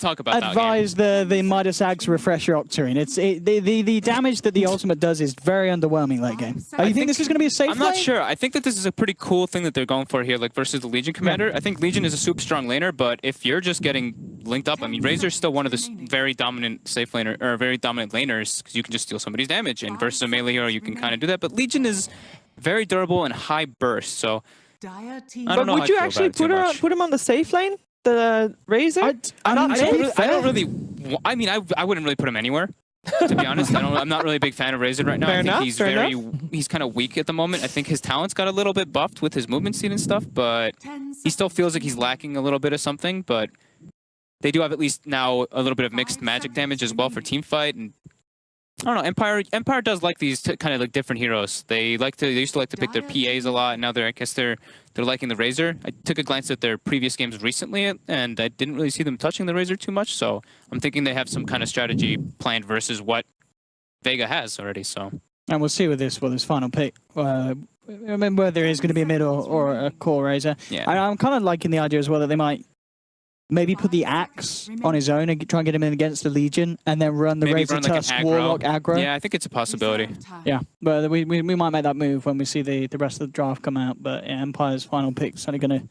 talk about that advise the Midas Axe Refresher Octarine. The damage that the ultimate does is very underwhelming late game. Oh, you think this is going to be a safe I'm not lane? sure. I think that this is a pretty cool thing that they're going for here, like versus the Legion Commander. Yeah. I think Legion is a super strong laner, but if you're just getting linked up, I mean, Razor's still one of the very dominant safe laner, or very dominant laners, because you can just steal somebody's damage, and versus a melee hero, you can kind of do that. But Legion is very durable and high burst, so I don't know. But would you actually put him on the safe lane? The Razor? I don't really. I mean, I wouldn't really put him anywhere. To be honest, I'm not really a big fan of Razor right now. I think he's kind of weak at the moment. I think his talents got a little bit buffed with his movement speed and stuff, but he still feels like he's lacking a little bit of something. But they do have at least now a little bit of mixed magic damage as well for team fight, and I don't know. Empire does like these kind of like different heroes. They used to like to pick their PAs a lot. And now I guess they're liking the Razor. I took a glance at their previous games recently, and I didn't really see them touching the Razor too much. So I'm thinking they have some kind of strategy planned versus what Vega has already. So. And we'll see with this final pick. I mean, whether it's going to be a mid or a core Razor. Yeah. I'm kind of liking the idea as well that they might maybe put the Axe on his own and try and get him in against the Legion, and then run the Razor Tusk Warlock aggro. Yeah, I think it's a possibility. Yeah, but we might make that move when we see the rest of the draft come out. But yeah, Empire's final pick is only going to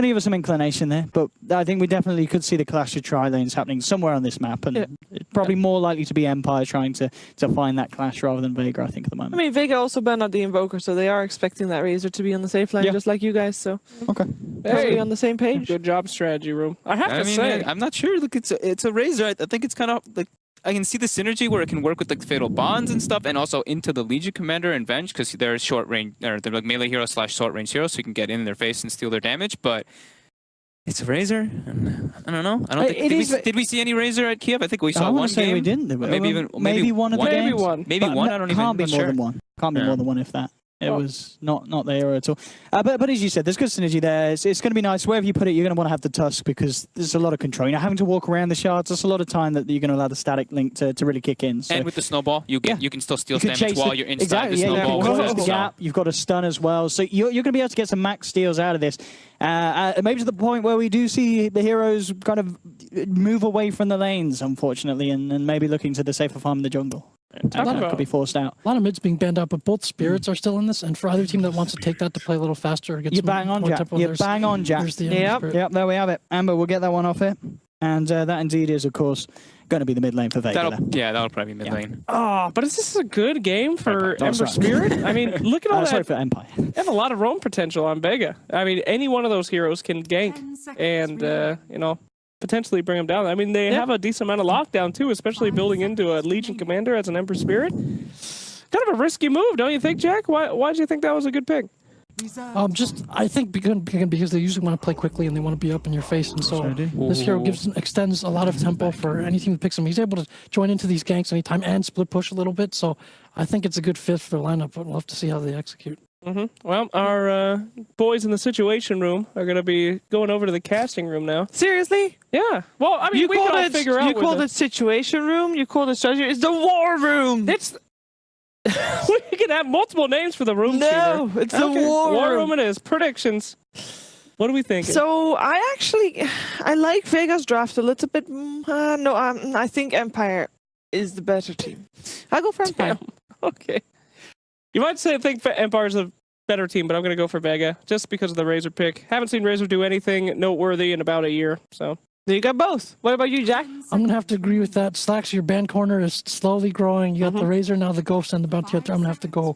give us some inclination there. But I think we definitely could see the clash of tri-lanes happening somewhere on this map, and it's probably more likely to be Empire trying to find that clash rather than Vega, I think, at the moment. I mean, Vega also banned out the Invoker, so they are expecting that Razor to be on the safe lane, just like you guys. So okay, hey, on the same page. Good job, strategy room. I have to say, I'm not sure. Look, it's a Razor. I think it's kind of like. I can see the synergy where it can work with like the Fatal Bonds and stuff, and also into the Legion Commander and Venge, because they're short range, or they're like melee hero / short range hero, so you can get in their face and steal their damage. But it's a Razor. And I don't know. I don't think did we see any Razor at Kiev? I think we saw one game. We didn't. Maybe one of the games. Maybe one. I don't even. Can't be more than one. Can't be more than one if that. It was not there at all. But as you said, there's good synergy there. It's going to be nice. Wherever you put it, you're going to want to have the Tusk because there's a lot of control. You know, having to walk around the shards, that's a lot of time that you're going to allow the static link to really kick in. So. And with the snowball, you can still steal damage while you're inside the snowball. Close the gap. You've got a stun as well. So you're going to be able to get some max steals out of this. Maybe to the point where we do see the heroes kind of move away from the lanes, unfortunately, and maybe looking to the safer farm in the jungle. Could be forced out. A lot of mids being banned out, but both spirits are still in this. And for either team that wants to take that to play a little faster, you bang on, Jack. You bang on, Jack. Yep, there we have it. Amber, we'll get that one off it. And that indeed is, of course, going to be the mid lane for Vega. That'll probably be mid lane. Oh, but is this a good game for Ember Spirit? I mean, look at all that. Sorry for Empire. They have a lot of roam potential on Vega. I mean, any one of those heroes can gank and, you know, potentially bring them down. I mean, they have a decent amount of lockdown, too, especially building into a Legion Commander as an Ember Spirit. Kind of a risky move, don't you think, Jack? Why do you think that was a good pick? I think because they usually want to play quickly and they want to be up in your face, and so this hero extends a lot of tempo for any team that picks him. He's able to join into these ganks anytime and split push a little bit, so I think it's a good fit for the lineup, but we'll have to see how they execute. Well, our boys in the situation room are going to be going over to the casting room now. Seriously? Yeah. Well, I mean, we can figure out. You call it situation room? You call it strategy? It's the war room! It's... we can have multiple names for the room. No, it's the war room. It is. Predictions. What do we think? So I like Vega's draft a little bit. I think Empire is the better team. I'll go for Empire. Okay. You might think Empire's a better team, but I'm going to go for Vega just because of the Razor pick. Haven't seen Razor do anything noteworthy in about a year, so. You got both. What about you, Jack? I'm going to have to agree with that. Slacks, your band corner is slowly growing. You got the Razor, now the Ghost, and the Bounty Hunter. I'm going to have to go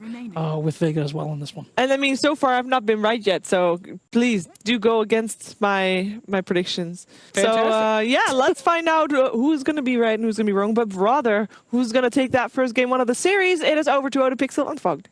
with Vega as well on this one. And I mean, so far I've not been right yet, so please do go against my predictions. Fantastic. So, let's find out who's going to be right and who's going to be wrong, but rather who's going to take that first game one of the series. It is over to Otapixel and Fogged.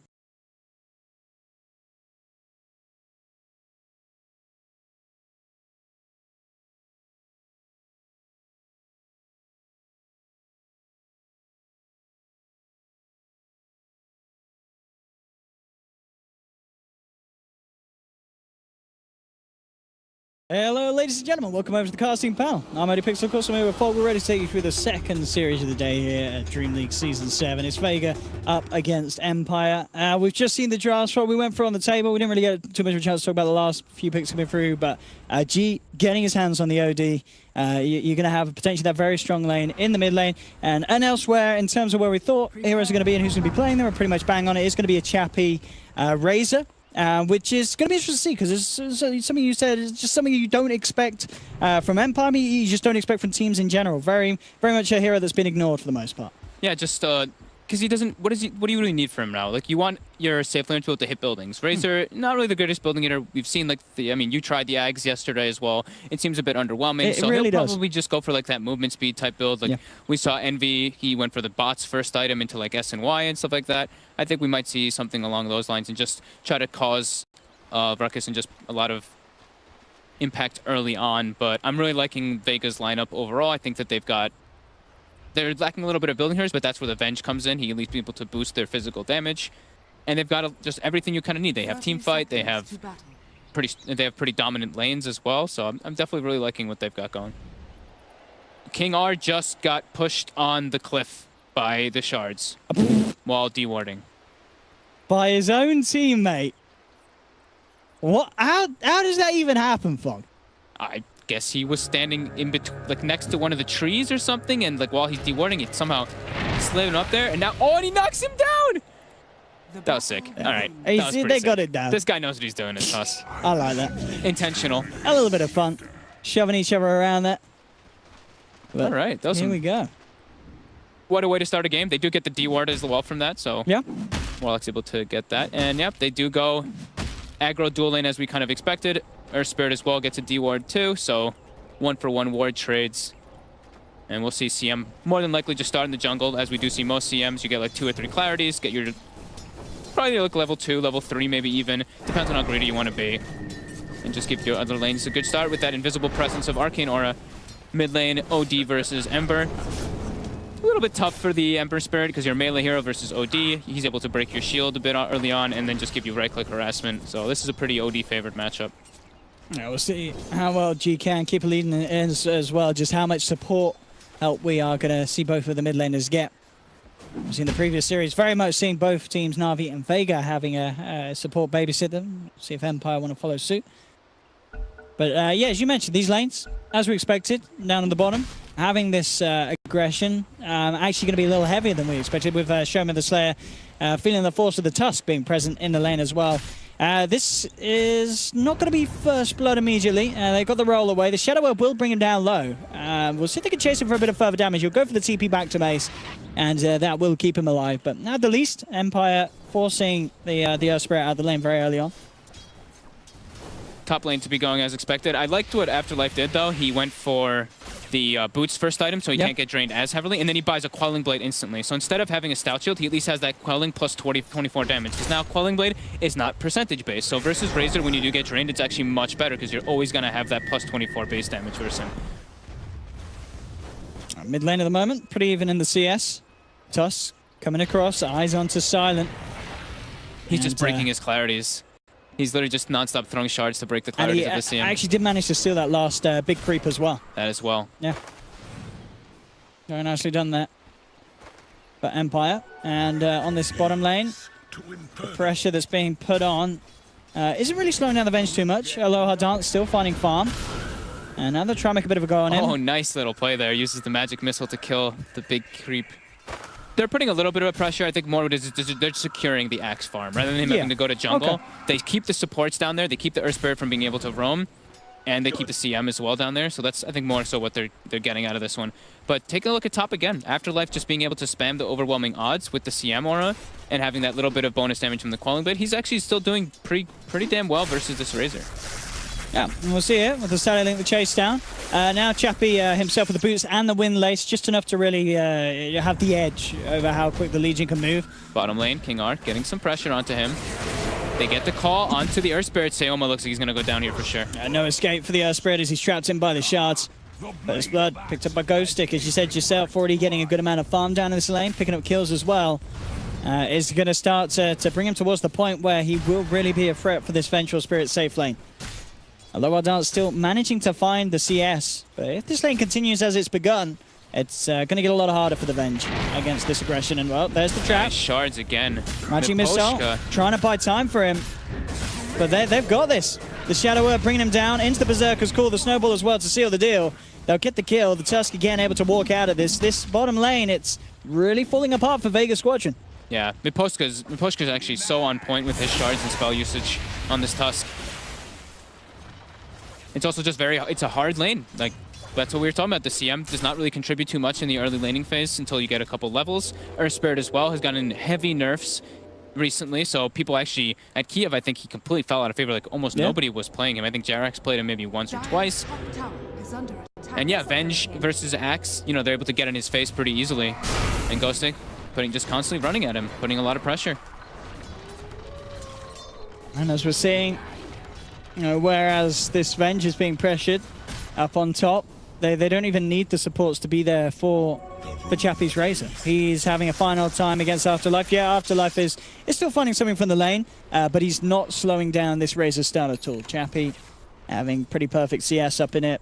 Hello, ladies and gentlemen. Welcome over to the casting panel. I'm Eddie Pixel. Of course, I'm here with Paul. We're ready to take you through the second series of the day here at DreamLeague Season 7. It's Vega up against Empire. We've just seen the drafts. What we went through on the table. We didn't really get too much of a chance to talk about the last few picks coming through, but G getting his hands on the OD. You're going to have potentially that very strong lane in the mid lane. And elsewhere, in terms of where we thought heroes are going to be and who's going to be playing, they were pretty much bang on it. It's going to be a Chappie Razor. Which is going to be interesting to see, because it's something you said, it's just something you don't expect from Empire. You just don't expect from teams in general. Very much a hero that's been ignored for the most part. Yeah, just because he doesn't. What do you really need from him now? Like, you want your safe laner to be able to hit buildings. Razor, not really the greatest building hitter. We've seen you tried the Ags yesterday as well. It seems a bit underwhelming. It really he'll does. probably just go for like that movement speed type build. Like we saw Envy, he went for the bots first item into like S and Y and stuff like that. I think we might see something along those lines and just try to cause ruckus and just a lot of impact early on. But I'm really liking Vega's lineup overall. I think that they're lacking a little bit of building heroes, but that's where the Venge comes in. He needs people to boost their physical damage, and they've got just everything you kind of need. They have team fight. They have pretty dominant lanes as well. So I'm definitely really liking what they've got going. King R just got pushed on the cliff by the shards while dewarding. By his own teammate. What? How does that even happen, Fog? I guess he was standing in between, like next to one of the trees or something, and like while he's dewarding, it somehow slid up there, and now and he knocks him down. That was sick. All right, They got it down. This guy knows what he's doing. It's us. I like that. Intentional. A little bit of fun, shoving each other around there. But all right, here we go. What a way to start a game. They do get the deward as well from that, so yeah, Warlock's able to get that, and yep, they do go aggro dual lane as we kind of expected. Earth Spirit as well gets a D-ward too, so 1-for-1 ward trades. And we'll see CM more than likely just start in the jungle, as we do see most CMs. You get like 2 or 3 clarities, get your probably like level 2, level 3 maybe even. Depends on how greedy you want to be. And just give your other lanes a good start with that invisible presence of Arcane Aura. Mid lane, OD versus Ember. A little bit tough for the Ember Spirit because you're a melee hero versus OD. He's able to break your shield a bit early on and then just give you right-click harassment. So this is a pretty OD-favored matchup. Yeah, we'll see how well G can keep a lead as well, just how much support help we are going to see both of the mid laners get. We've seen the previous series, very much seeing both teams, Na'Vi and Vega, having a support babysit them. See if Empire want to follow suit. But yeah, as you mentioned, these lanes, as we expected, down on the bottom, having this aggression, actually going to be a little heavier than we expected, with Showman the Slayer feeling the force of the Tusk being present in the lane as well. This is not going to be first blood immediately. They've got the roll away. The Shadow Web will bring him down low. We'll see if they can chase him for a bit of further damage. He'll go for the TP back to base, and that will keep him alive. But at the least, Empire forcing the Earth Spirit out of the lane very early on. Top lane to be going as expected. I liked what Afterlife did, though. He went for the boots first item, so he can't get drained as heavily, and then he buys a Quelling Blade instantly. So instead of having a Stout Shield, he at least has that Quelling plus 24 damage, because now Quelling Blade is not percentage-based. So versus Razor, when you do get drained, it's actually much better, because you're always going to have that plus 24 base damage versus him. Mid lane at the moment, pretty even in the CS. Tusk coming across, eyes onto Silent. He's just breaking his clarities. He's literally just non-stop throwing shards to break the clarities of the CM. I actually did manage to steal that last big creep as well. That as well. Yeah. Very nicely done that. But Empire, and on this bottom lane, the pressure that's being put on isn't really slowing down the Venge too much. Aloha Dance still finding farm. And now they're trying to make a bit of a go on him. Oh, nice little play there. Uses the magic missile to kill the big creep. They're putting a little bit of pressure. I think more of it is they're securing the Axe farm. Rather than him having to go to jungle, they keep the supports down there. They keep the Earth Spirit from being able to roam. And they keep the CM as well down there. So that's, I think, more so what they're getting out of this one. But take a look at top again. Afterlife just being able to spam the overwhelming odds with the CM aura and having that little bit of bonus damage from the Quelling Blade. He's actually still doing pretty damn well versus this Razor. Yeah, and we'll see it with the Sally Link, the chase down. Now Chappie himself with the boots and the wind lace, just enough to really have the edge over how quick the Legion can move. Bottom lane, King Arc getting some pressure onto him. They get the call onto the Earth Spirit. Seoma looks like he's going to go down here for sure. No escape for the Earth Spirit as he's trapped in by the shards. First blood picked up by Ghost Stick, as you said yourself, already getting a good amount of farm down in this lane, picking up kills as well. Is going to start to bring him towards the point where he will really be a threat for this Vengeful Spirit safe lane. Although Ardant's still managing to find the CS. But if this lane continues as it's begun, it's going to get a lot harder for the Venge against this aggression. And well, there's the trap. Nice shards again. Magic Missile, trying to buy time for him. But they've got this. The Shadower bringing him down into the Berserker's Call, the Snowball as well to seal the deal. They'll get the kill. The Tusk again able to walk out of this. This bottom lane, it's really falling apart for Vega Squadron. Yeah, Miposhka's actually so on point with his shards and spell usage on this Tusk. It's also just it's a hard lane. Like, that's what we were talking about. The CM does not really contribute too much in the early laning phase until you get a couple levels. Earth Spirit as well has gotten heavy nerfs recently, so people actually, at Kiev, I think he completely fell out of favor. Like, almost nobody was playing him. I think Jarax played him maybe once or twice. And yeah, Venge versus Axe, you know, they're able to get in his face pretty easily. And Ghostic just constantly running at him, putting a lot of pressure. And as we're seeing, you know, whereas this Venge is being pressured up on top, they don't even need the supports to be there for Chappie's Razor. He's having a final time against Afterlife. Yeah, Afterlife is still finding something from the lane, but he's not slowing down this Razor style at all. Chappie having pretty perfect CS up in it.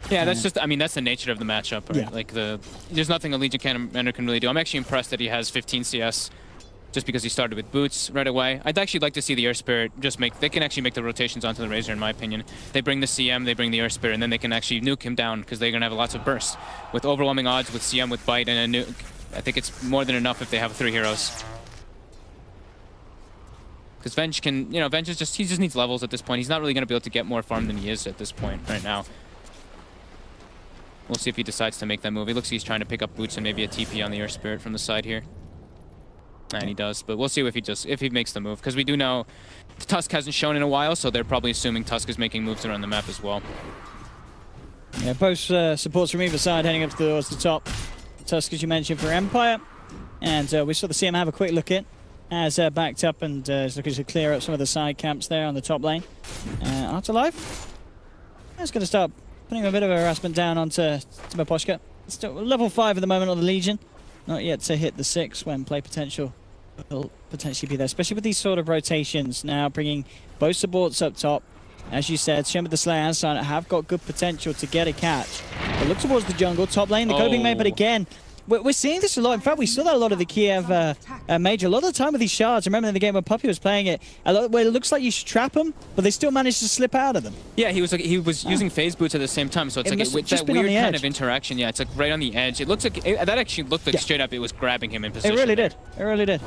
Yeah, that's just, I mean, that's the nature of the matchup, right? Yeah. Like, there's nothing a Legion commander can really do. I'm actually impressed that he has 15 CS just because he started with boots right away. I'd actually like to see the Earth Spirit they can actually make the rotations onto the Razor, in my opinion. They bring the CM, they bring the Earth Spirit, and then they can actually nuke him down because they're going to have lots of bursts. With overwhelming odds, with CM, with Bite, and a nuke, I think it's more than enough if they have 3 heroes. Because Venge can, you know, Venge is he just needs levels at this point. He's not really going to be able to get more farm than he is at this point right now. We'll see if he decides to make that move. He looks like he's trying to pick up boots and maybe a TP on the Earth Spirit from the side here. And he does, but we'll see if he makes the move. Because we do know Tusk hasn't shown in a while, so they're probably assuming Tusk is making moves around the map as well. Yeah, both supports from either side heading up towards the top. Tusk, as you mentioned, for Empire. And we saw the CM have a quick look in as backed up and is looking to clear up some of the side camps there on the top lane. Afterlife is going to start putting a bit of a harassment down onto Miposhka. Still level 5 at the moment on the Legion. Not yet to hit the 6 when play potential will potentially be there, especially with these sort of rotations now, bringing both supports up top. As you said, Shem with the Slayer and Silent have got good potential to get a catch. But look towards the jungle, top lane, the code being made, but again, we're seeing this a lot. In fact, we saw that a lot of the Kiev major. A lot of the time with these shards, I remember in the game when Puppy was playing it, where it looks like you should trap them, but they still manage to slip out of them. Yeah, he was using phase boots at the same time, so it's like with that weird kind of interaction. Yeah, it's like right on the edge. It looks like that actually looked like straight up it was grabbing him in position. It really did. It really did.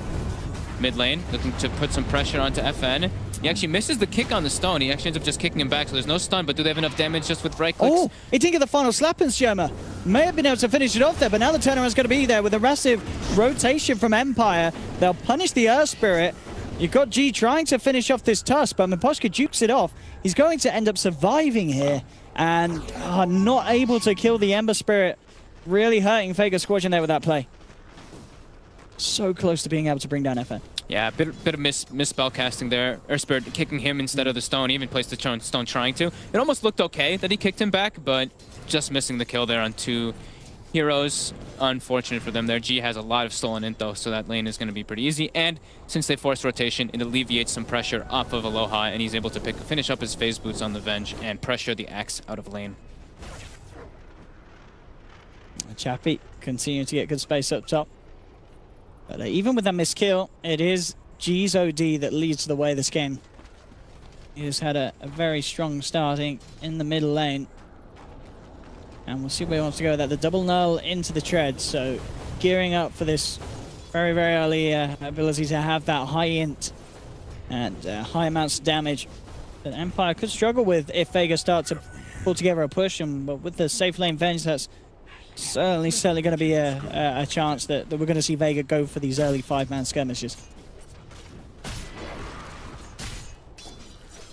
Mid lane, looking to put some pressure onto FN. He actually misses the kick on the stone. He actually ends up just kicking him back, so there's no stun, but do they have enough damage just with right clicks? Oh, he didn't get the final slap in Sherma. May have been able to finish it off there, but now the turnaround's going to be there with a massive rotation from Empire. They'll punish the Earth Spirit. You've got G trying to finish off this Tusk, but Miposhka dukes it off. He's going to end up surviving here and not able to kill the Ember Spirit. Really hurting Vega Squadron there with that play. So close to being able to bring down FN. Yeah, a bit of miss spell casting there. Earth Spirit kicking him instead of the stone. He even placed the stone trying to. It almost looked okay that he kicked him back, but just missing the kill there on 2 heroes. Unfortunate for them there. G has a lot of stolen int though, so that lane is going to be pretty easy. And since they forced rotation, it alleviates some pressure off of Aloha, and he's able to finish up his phase boots on the Venge and pressure the Axe out of lane. Chappie continuing to get good space up top. But even with that missed kill, it is G's OD that leads the way this game. He has had a very strong starting in the middle lane. And we'll see where he wants to go with that. The double null into the tread, so gearing up for this very, very early ability to have that high int and high amounts of damage that Empire could struggle with if Vega start to pull together a push. But with the safe lane Venge, that's certainly going to be a chance that we're going to see Vega go for these early 5-man skirmishes.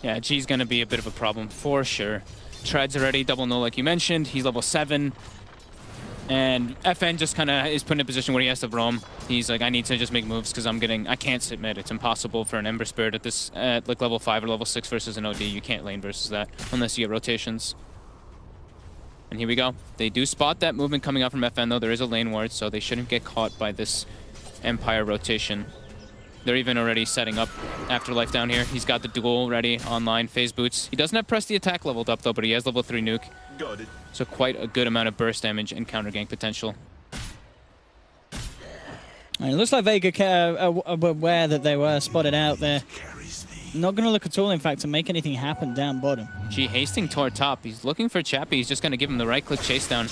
Yeah, G's going to be a bit of a problem for sure. Tread's already double null like you mentioned. He's level 7. And FN just kind of is put in a position where he has to roam. He's like, I need to just make moves because I can't sit mid. It's impossible for an Ember Spirit at this like level 5 or level 6 versus an OD. You can't lane versus that unless you get rotations. And here we go. They do spot that movement coming out from FN, though. There is a lane ward, so they shouldn't get caught by this Empire rotation. They're even already setting up Afterlife down here. He's got the duel ready online, phase boots. He doesn't have press the attack leveled up though, but he has level 3 nuke. Got it. So quite a good amount of burst damage and counter gank potential. It looks like Vega were aware that they were spotted out there. Not going to look at all, in fact, to make anything happen down bottom. G hasting toward top. He's looking for Chappie. He's just going to give him the right-click chase down.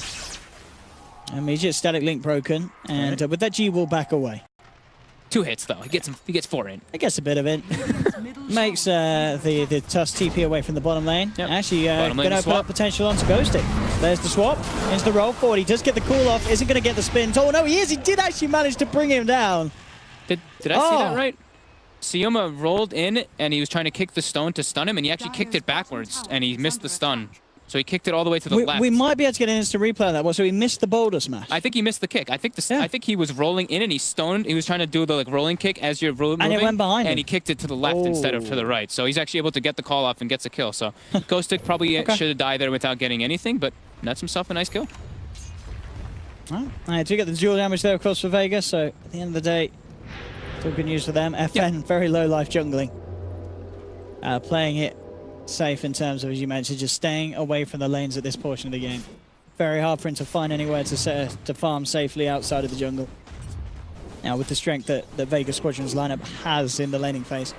Immediate static link broken, and with that G will back away. 2 hits though. He gets 4 in. I guess a bit of it. Makes the Tusk TP away from the bottom lane. Yep. Actually, Bottom going lane to open swap. up potential onto Ghostic. There's the swap. Into the roll forward. He does get the cool off. Isn't going to get the spin. Oh no, he is. He did actually manage to bring him down. Did I see that right? Sioma rolled in and he was trying to kick the stone to stun him, and he actually kicked it backwards and he missed the stun. So he kicked it all the way to the left. We might be able to get an instant replay of that one. So he missed the boulder smash. I think he missed the kick. I think he was rolling in and he stoned. He was trying to do the rolling kick as you're moving. And it went behind him. And he kicked it to the left instead of to the right. So he's actually able to get the call off and gets a kill. So Ghostic probably should have died there without getting anything, but nuts himself a nice kill. I do get the dual damage there, of course, for Vega. So at the end of the day, still good news for them. FN, very low life jungling. Playing it safe in terms of, as you mentioned, just staying away from the lanes at this portion of the game. Very hard for him to find anywhere to farm safely outside of the jungle. Now with the strength that Vega Squadron's lineup has in the laning phase.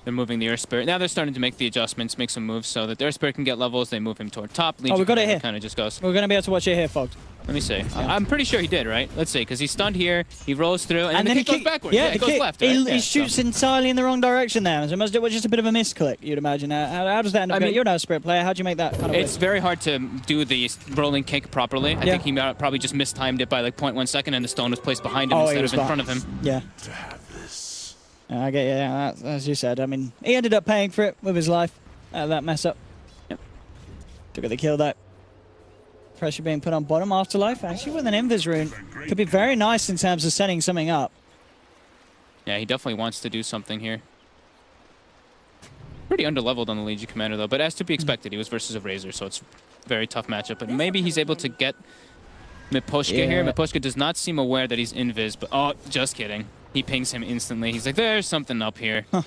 They're moving the Earth Spirit. Now they're starting to make the adjustments, make some moves so that the Earth Spirit can get levels. They move him toward top. We got it here. Kind of just goes. We're going to be able to watch it here, Fogged. Let me see. I'm pretty sure he did, right? Let's see, because he's stunned here. He rolls through, and then the kick goes backwards. Yeah, it goes left. Right? He shoots entirely in the wrong direction there. So it must do just a bit of a misclick, you'd imagine. How does that end up going? You're no Spirit player. How do you make that kind of It's very hard to do the rolling kick properly. I think he probably just mistimed it by like 0.1 second, and the stone was placed behind him instead of in front of him. Yeah. I get as you said. I mean, he ended up paying for it with his life. That mess up. Yep. Took the kill that. Pressure being put on bottom. Afterlife, actually with an Invis rune. Could be very nice in terms of setting something up. Yeah, he definitely wants to do something here. Pretty underleveled on the Legion Commander though, but as to be expected, he was versus a Razor, so it's a very tough matchup. But maybe he's able to get Miposhka here. Miposhka does not seem aware that he's invis, but oh, just kidding. He pings him instantly. He's like, there's something up here. Yeah,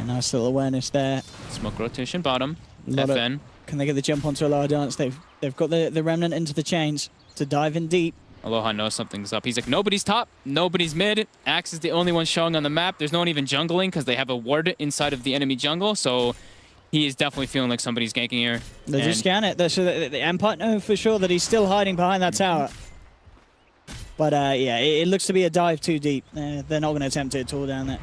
nice little awareness there. Smoke rotation bottom. FN. Can they get the jump onto a Aloha dance? They've got the remnant into the chains to dive in deep. Aloha knows something's up. He's like, nobody's top, nobody's mid. Axe is the only one showing on the map. There's no one even jungling because they have a ward inside of the enemy jungle. So he is definitely feeling like somebody's ganking here. They just scan it. So the Empire know for sure that he's still hiding behind that tower. But yeah, it looks to be a dive too deep. They're not going to attempt it at all down there.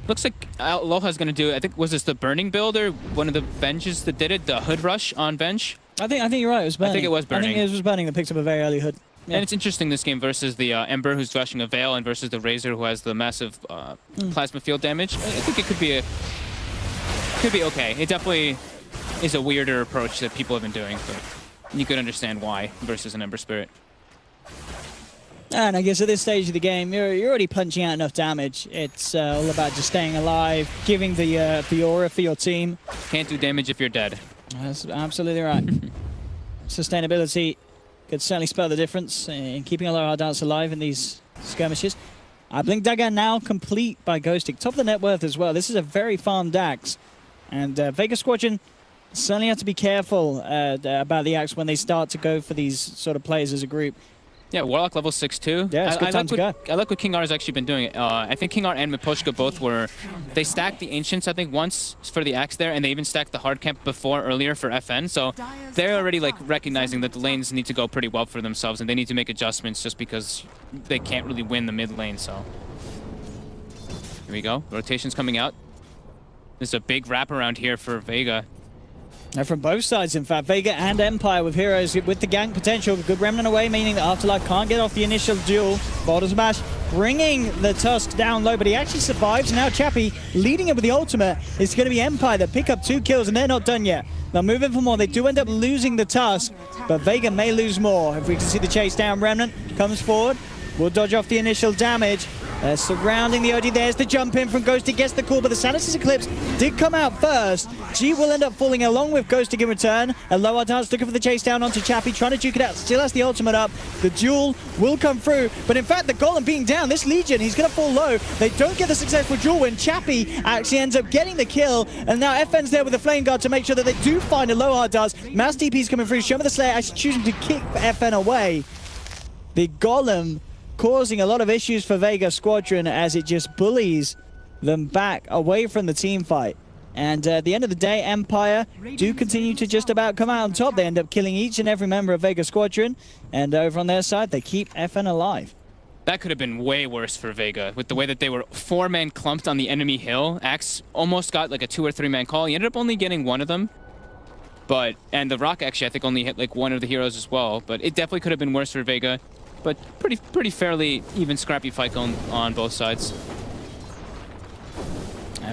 Looks like Aloha's going to do, I think, was this the Burning build or one of the Venges that did it? The Hood Rush on Venge? I think you're right. It was Burning. I think it was Burning. I think it was Burning that picked up a very early Hood. Yeah. And it's interesting this game versus the Ember who's rushing a Veil and versus the Razor who has the massive plasma field damage. I think it could be okay. It definitely is a weirder approach that people have been doing, but you could understand why versus an Ember Spirit. And I guess at this stage of the game, you're already punching out enough damage. It's all about just staying alive, giving the aura for your team. Can't do damage if you're dead. That's absolutely right. Sustainability could certainly spell the difference in keeping a lot of our dance alive in these skirmishes. Blink Dagger now complete by Ghostic. Top of the net worth as well. This is a very farmed axe. And Vega Squadron certainly have to be careful about the axe when they start to go for these sort of plays as a group. Yeah, Warlock level 6-2. Yeah, it's a good time to go. I like what King R has actually been doing. I think King R and Miposhka both they stacked the Ancients, I think, once for the Axe there, and they even stacked the Hard Camp earlier for FN, so they're already like recognizing that the lanes need to go pretty well for themselves, and they need to make adjustments just because they can't really win the mid lane, so. Here we go, rotation's coming out. There's a big wraparound here for Vega. Now from both sides, in fact, Vega and Empire with heroes with the gank potential. Good remnant away, meaning that Afterlife can't get off the initial duel. Border Smash bringing the Tusk down low, but he actually survives. Now Chappie leading it with the ultimate. It's going to be Empire that pick up 2 kills, and they're not done yet. They're moving for more. They do end up losing the Tusk, but Vega may lose more. If we can see the chase down, Remnant comes forward. Will dodge off the initial damage. They're surrounding the OD. There's the jump in from Ghostic. Gets the call, but the Sanus' Eclipse did come out first. G will end up falling along with Ghostic in return. And Lower Dance looking for the chase down onto Chappie, trying to duke it out. Still has the ultimate up. The duel will come through. But in fact, the Golem being down, this Legion, he's going to fall low. They don't get the successful duel win. Chappie actually ends up getting the kill. And now FN's there with the Flame Guard to make sure that they do find a Lohar does. Mass DP's coming through. Show me the Slayer actually choosing to kick FN away. The Golem causing a lot of issues for Vega Squadron as it just bullies them back away from the team fight. And at the end of the day, Empire do continue to just about come out on top. They end up killing each and every member of Vega Squadron. And over on their side, they keep FN alive. That could have been way worse for Vega with the way that they were 4-man clumped on the enemy hill. Axe almost got like a 2 or 3-man call. He ended up only getting one of them. And the Rock actually, I think, only hit like one of the heroes as well. But it definitely could have been worse for Vega. But pretty fairly even scrappy fight going on both sides.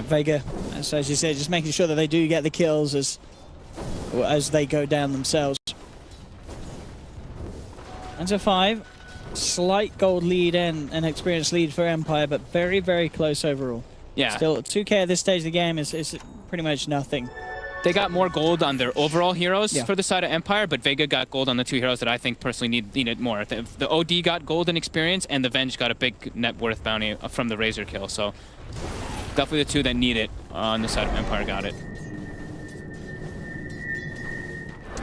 Vega, as you said, just making sure that they do get the kills as they go down themselves. And so 5. Slight gold lead and an experienced lead for Empire, but very, very close overall. Yeah. Still, 2K at this stage of the game is pretty much nothing. They got more gold on their overall heroes for the side of Empire, but Vega got gold on the 2 heroes that I think personally needed more. The OD got gold and experience, and the Venge got a big net worth bounty from the Razor kill. So definitely the 2 that need it on the side of Empire got it.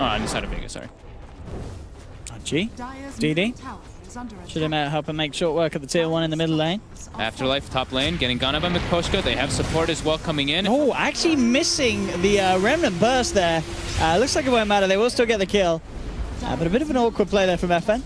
Oh, on the side of Vega, sorry. G, DD. Should have help him make short work of the tier 1 in the middle lane. Afterlife top lane, getting gone up by Mikoshka. They have support as well coming in. Oh, actually missing the Remnant burst there. Looks like it won't matter. They will still get the kill. But a bit of an awkward play there from FN.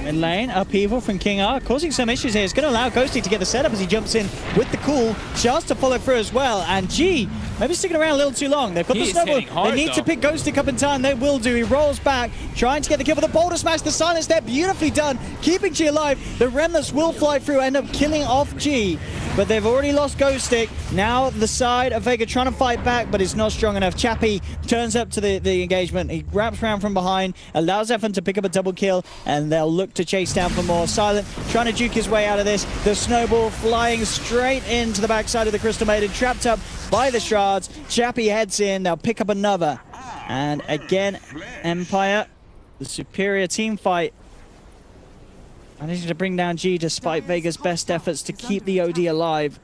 Mid lane, upheaval from King R, causing some issues here. It's going to allow Ghosty to get the setup as he jumps in with the cool. Chance to follow through as well. And G, maybe sticking around a little too long. They've got the snowball. They need to pick Ghostic up in time. They will do. He rolls back, trying to get the kill with a boulder smash. The silence there, beautifully done. Keeping G alive. The remnants will fly through, end up killing off G. But they've already lost Ghostic. Now the side of Vega trying to fight back, but it's not strong enough. Chappie turns up to the engagement. He wraps around from behind, allows FN to pick up a double kill, and they'll look to chase down for more. Silent trying to juke his way out of this. The snowball flying straight into the backside of the Crystal Maiden, trapped up by the shards. Chappie heads in. They'll pick up another. And again, Empire, the superior team fight, managing to bring down G despite Vega's best efforts to keep the OD alive.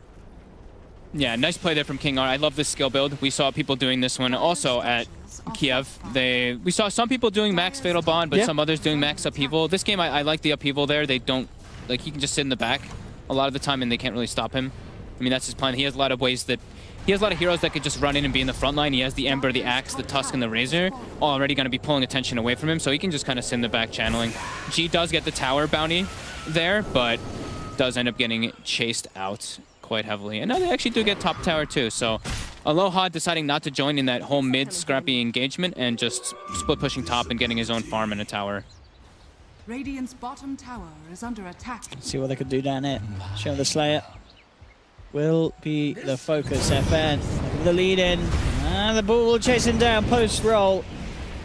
Yeah, nice play there from King R. I love this skill build. We saw people doing this one also at Kiev. We saw some people doing max Fatal Bond, but some others doing max Upheaval. This game, I like the Upheaval there. They don't, like, he can just sit in the back a lot of the time and they can't really stop him. I mean, that's his plan. He has a lot of ways that, he has a lot of heroes that could just run in and be in the front line. He has the Ember, the Axe, the Tusk, and the Razor, all already going to be pulling attention away from him, so he can just kind of sit in the back channeling. G does get the tower bounty there, but does end up getting chased out quite heavily. And now they actually do get top tower too, so Aloha deciding not to join in that whole mid scrappy engagement and just split pushing top and getting his own farm in a tower. Radiant's bottom tower is under attack. Let's see what they could do down here. Show the Slayer will be the focus. FN with the lead in. And the ball will chase him down post roll.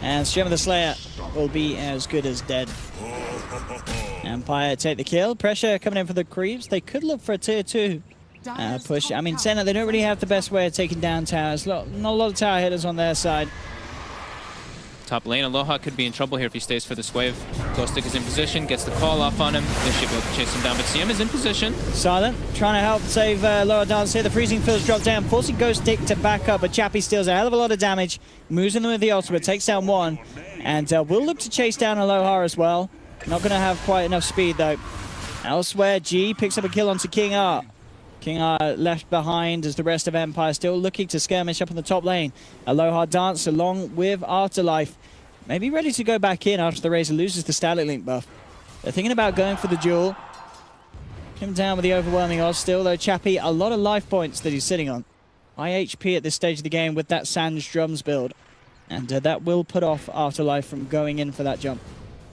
And Stream the Slayer will be as good as dead. Empire take the kill. Pressure coming in for the creeps. They could look for a tier 2 push. I mean, Senna, they don't really have the best way of taking down towers. Not a lot of tower hitters on their side. Top lane, Aloha could be in trouble here if he stays for this wave. Ghostic is in position, gets the call off on him. They should be able to chase him down, but CM is in position. Silent, trying to help save Lower Dance here. The freezing fields drop down, forcing Ghostic to back up, but Chappie steals a hell of a lot of damage. Moves in with the ultimate, takes down one. And will look to chase down Aloha as well. Not going to have quite enough speed, though. Elsewhere, G picks up a kill onto King R. King R left behind as the rest of Empire still looking to skirmish up in the top lane. Aloha Dance along with Afterlife. Maybe ready to go back in after the Razor loses the static link buff. They're thinking about going for the duel. Him down with the overwhelming odds still, though. Chappie, a lot of life points that he's sitting on. High HP at this stage of the game with that Sans Drums build. And that will put off Afterlife from going in for that jump.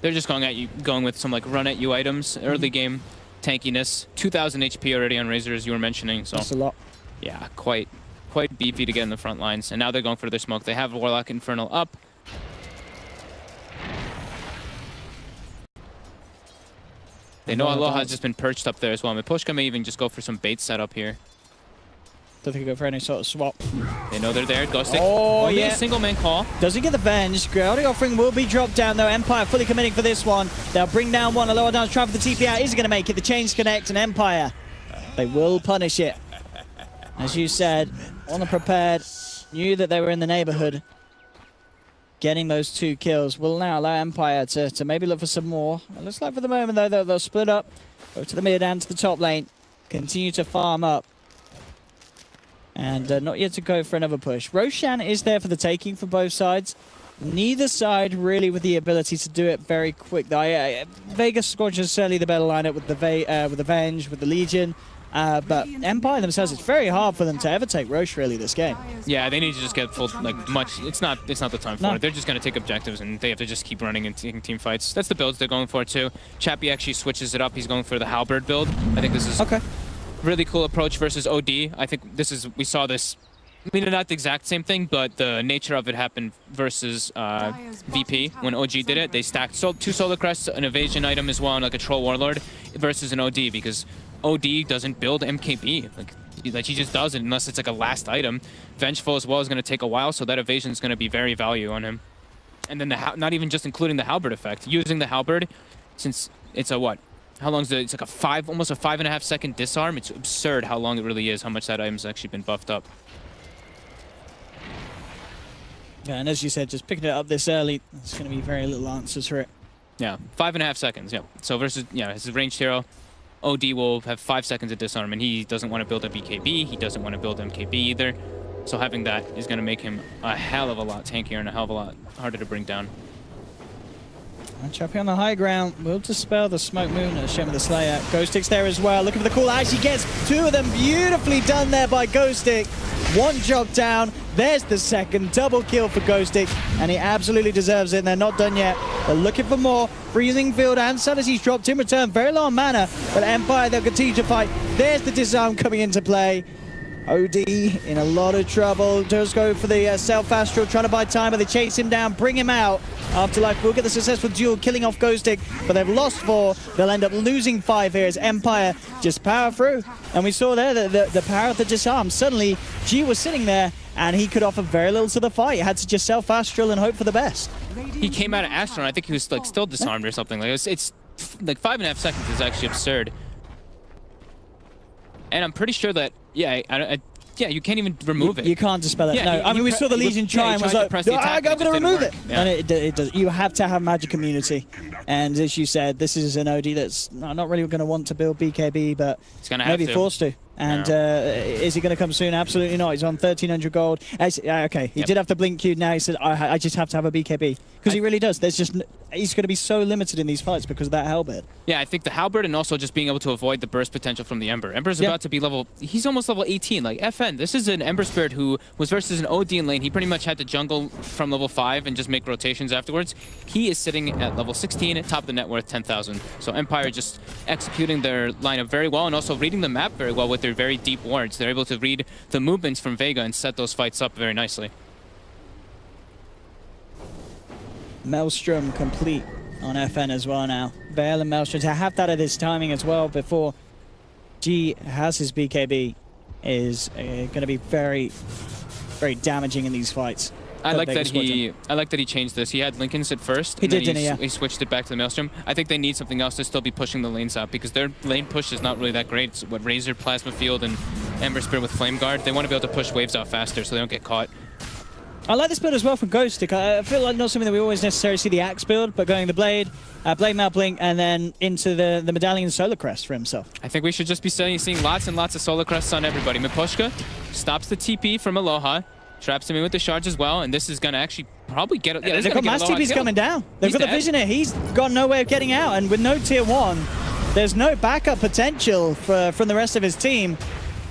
They're just going with some like run at you items, early game tankiness. 2,000 HP already on Razor, as you were mentioning. So that's a lot. Yeah, quite beefy to get in the front lines. And now they're going for their smoke. They have Warlock Infernal up. They know Aloha's just been perched up there as well. Miposhka may even just go for some bait setup here. Don't think he'll go for any sort of swap. They know they're there. Ghostic. Oh, Only yeah. a single man call. Doesn't get the Venge. Gravity offering will be dropped down, though. Empire fully committing for this one. They'll bring down one. Aloha down, trying for the TP out. Is he going to make it? The chains connect, and Empire, they will punish it. As you said, on the prepared, knew that they were in the neighborhood. Getting those 2 kills will now allow Empire to maybe look for some more. It looks like for the moment, though, they'll split up, go to the mid and to the top lane, continue to farm up. And not yet to go for another push. Roshan is there for the taking for both sides. Neither side really with the ability to do it very quick. Vega Squadron is certainly the better lineup with the Venge, with the Legion. But Empire themselves, it's very hard for them to ever take Roche really this game. Yeah, they need to just get full, it's not the time for it. They're just going to take objectives and they have to just keep running and taking team fights. That's the builds they're going for too. Chappie actually switches it up. He's going for the Halberd build. I think this is really cool approach versus OD. I think we saw this, I mean, not the exact same thing, but the nature of it happened versus VP when OG did it. They stacked 2 Solar Crests, an evasion item as well, and like a Troll Warlord versus an OD because OD doesn't build MKB. Like he just doesn't unless it's like a last item. Vengeful as well is going to take a while, so that evasion is going to be very value on him. And then not even just including the Halberd effect. Using the Halberd, since it's a what? How long is it? It's like almost a 5.5 second disarm. It's absurd how long it really is, how much that item's actually been buffed up. Yeah, and as you said, just picking it up this early, there's going to be very little answers for it. Yeah, 5.5 seconds, yeah. So versus, his ranged hero, OD will have 5 seconds of disarm, and he doesn't want to build a BKB, he doesn't want to build MKB either. So having that is going to make him a hell of a lot tankier and a hell of a lot harder to bring down. And Chappie on the high ground will dispel the smoke moon and Shem of the Slayer. Ghostic's there as well, looking for the call. Actually gets 2 of them, beautifully done there by Ghostic. 1 drop down, there's the second, double kill for Ghostic, and he absolutely deserves it, and they're not done yet. They're looking for more. Freezing Field and Sanity's dropped in return, very low on mana, but Empire, they'll continue to fight. There's the disarm coming into play. OD in a lot of trouble. Does go for the self-astral, trying to buy time, but they chase him down, bring him out. Afterlife will get the successful duel, killing off Ghostic, but they've lost 4. They'll end up losing 5 here as Empire just power through. And we saw there the power of the disarm. Suddenly, G was sitting there, and he could offer very little to the fight. He had to just self-astral and hope for the best. He came out of Astron. I think he was like still disarmed or something. Like it's like 5.5 seconds is actually absurd. And I'm pretty sure that yeah, you can't even remove it. You can't dispel it. Yeah, no, I mean we saw the Legion try and was like, I'm going to remove it. Yeah. And it does. You have to have magic immunity. And as you said, this is an OD that's not really going to want to build BKB, but it's gonna maybe have to. Forced to. And is he going to come soon? Absolutely not. He's on 1,300 gold. Okay, he did have to blink Q. Now he said, I just have to have a BKB. Because he really does. He's going to be so limited in these fights because of that Halberd. Yeah, I think the Halberd and also just being able to avoid the burst potential from the Ember. Ember's about to be he's almost level 18. Like, FN, this is an Ember Spirit who was versus an OD in lane. He pretty much had to jungle from level 5 and just make rotations afterwards. He is sitting at level 16 at top of the net worth 10,000. So Empire just executing their lineup very well and also reading the map very well with their very deep wards. They're able to read the movements from Vega and set those fights up very nicely. Maelstrom complete on FN as well now. Vale and Maelstrom to have that at his timing as well before G has his BKB is going to be very, very damaging in these fights. I like that he changed this. He had Lincoln's at first. He did, didn't he? Yeah. He switched it back to the Maelstrom. I think they need something else to still be pushing the lanes out because their lane push is not really that great. It's what Razor, Plasma Field, and Ember Spirit with Flame Guard. They want to be able to push waves out faster so they don't get caught. I like this build as well from Ghostic. I feel like not something that we always necessarily see the Axe build, but going the Blade, Blade Mail Blink, and then into the Medallion Solar Crest for himself. I think we should just be seeing lots and lots of Solar Crests on everybody. Miposhka stops the TP from Aloha, traps him in with the shards as well, and this is going to actually probably get... Yeah, they've got Mass TP's coming down. They've got the Visionaire. He's got no way of getting out, and with no tier 1, there's no backup potential from the rest of his team.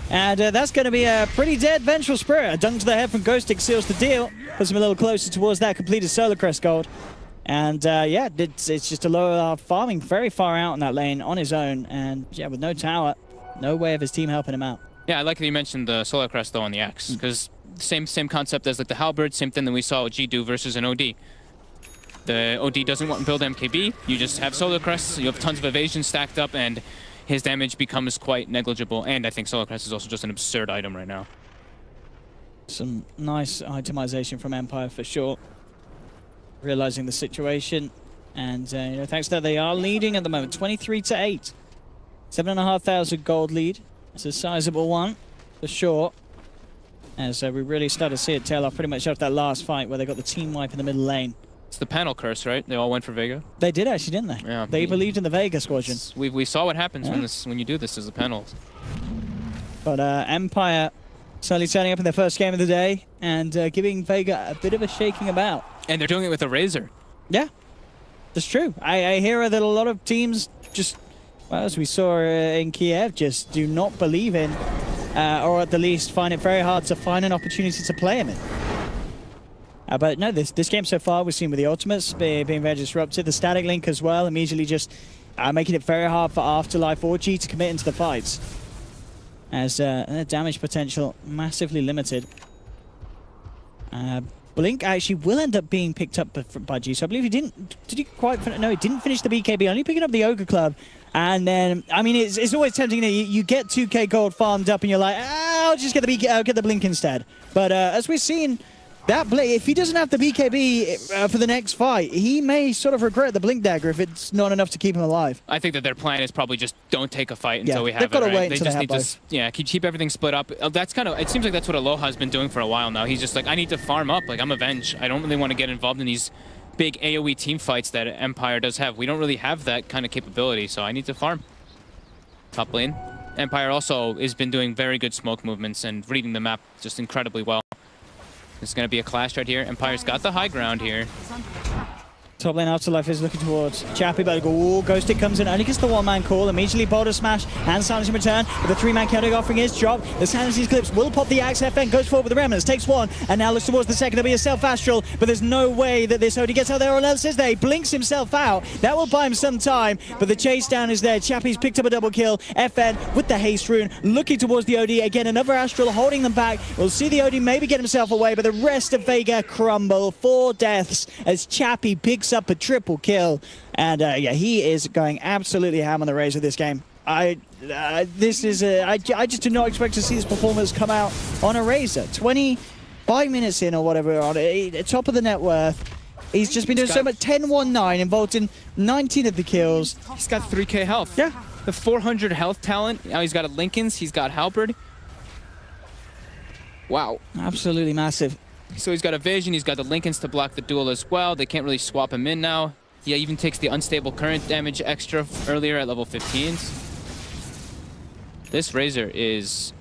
And that's going to be a pretty dead Vengeful Spirit. A dunk to the head from Ghostic seals the deal. Puts him a little closer towards that completed Solar Crest gold. And yeah, it's just a low farming very far out in that lane on his own. And yeah, with no tower, no way of his team helping him out. Yeah, I like that you mentioned the Solar Crest though on the Axe. Because same concept as like the Halberd, same thing that we saw G do versus an OD. The OD doesn't want to build MKB. You just have Solar Crest, you have tons of evasion stacked up, and his damage becomes quite negligible. And I think Solar Crest is also just an absurd item right now. Some nice itemization from Empire for sure. Realizing the situation. And you know, thanks to that, they are leading at the moment, 23-8. 7,500 gold lead. It's a sizable one, for sure. As we really start to see it tail off pretty much after that last fight where they got the team wipe in the middle lane. It's the panel curse, right? They all went for Vega. They did actually, didn't they? Yeah. They believed in the Vega Squadron. We saw what happens when you do this as the panels. But Empire certainly turning up in their first game of the day and giving Vega a bit of a shaking about. And they're doing it with a Razor. Yeah, that's true. I hear that a lot of teams just, well, as we saw in Kiev, just do not believe in, or at the least find it very hard to find an opportunity to play him in. But no, this game so far we've seen with the ultimates being very disrupted, the static link as well, immediately just making it very hard for Afterlife or G to commit into the fights. As damage potential massively limited. Blink actually will end up being picked up by G, so I believe he didn't, did he quite, no, he didn't finish the BKB, only picking up the Ogre Club. And then, I mean, it's always tempting, you get 2k gold farmed up and you're like, I'll just get the Blink instead. But as we've seen, that Blink, if he doesn't have the BKB for the next fight, he may sort of regret the Blink Dagger if it's not enough to keep him alive. I think that their plan is probably just don't take a fight until we have it. They've got to wait They until just they have need to, yeah, keep everything split up. That's kind of, it seems like that's what Aloha's been doing for a while now. He's just like, I need to farm up. Like, I'm Avenge. I don't really want to get involved in these big AoE team fights that Empire does have. We don't really have that kind of capability, so I need to farm. Top lane. Empire also has been doing very good smoke movements and reading the map just incredibly well. It's going to be a clash right here. Empire's got the high ground here. Top lane Afterlife is looking towards Chappie, but Ghost Stick comes in, only gets the one-man call, immediately Boulder Smash and Silence in return, but the three-man counter offering is dropped. The Silence's clips will pop the axe, FN goes forward with the Remnants, takes one, and now looks towards the second. There'll be a self-astral, but there's no way that this OD gets out there, or else is there. He blinks himself out. That will buy him some time, but the chase down is there. Chappie's picked up a double kill. FN with the haste rune, looking towards the OD. Again, another Astral holding them back. We'll see the OD maybe get himself away, but the rest of Vega crumble. 4 deaths as Chappie picks up a triple kill. And yeah, he is going absolutely ham on the Razor this game. I just do not expect to see this performance come out on a Razor. 25 minutes in or whatever on it, top of the net worth. He's just been doing so much. 10-1-9, involved in 19 of the kills. He's got 3k health. Yeah. The 400 health talent. Now he's got a Linken's, he's got Halberd. Wow. Absolutely massive. So he's got a Vision, he's got the Linken's to block the duel as well. They can't really swap him in now. He even takes the unstable current damage extra earlier at level 15s. This Razor is,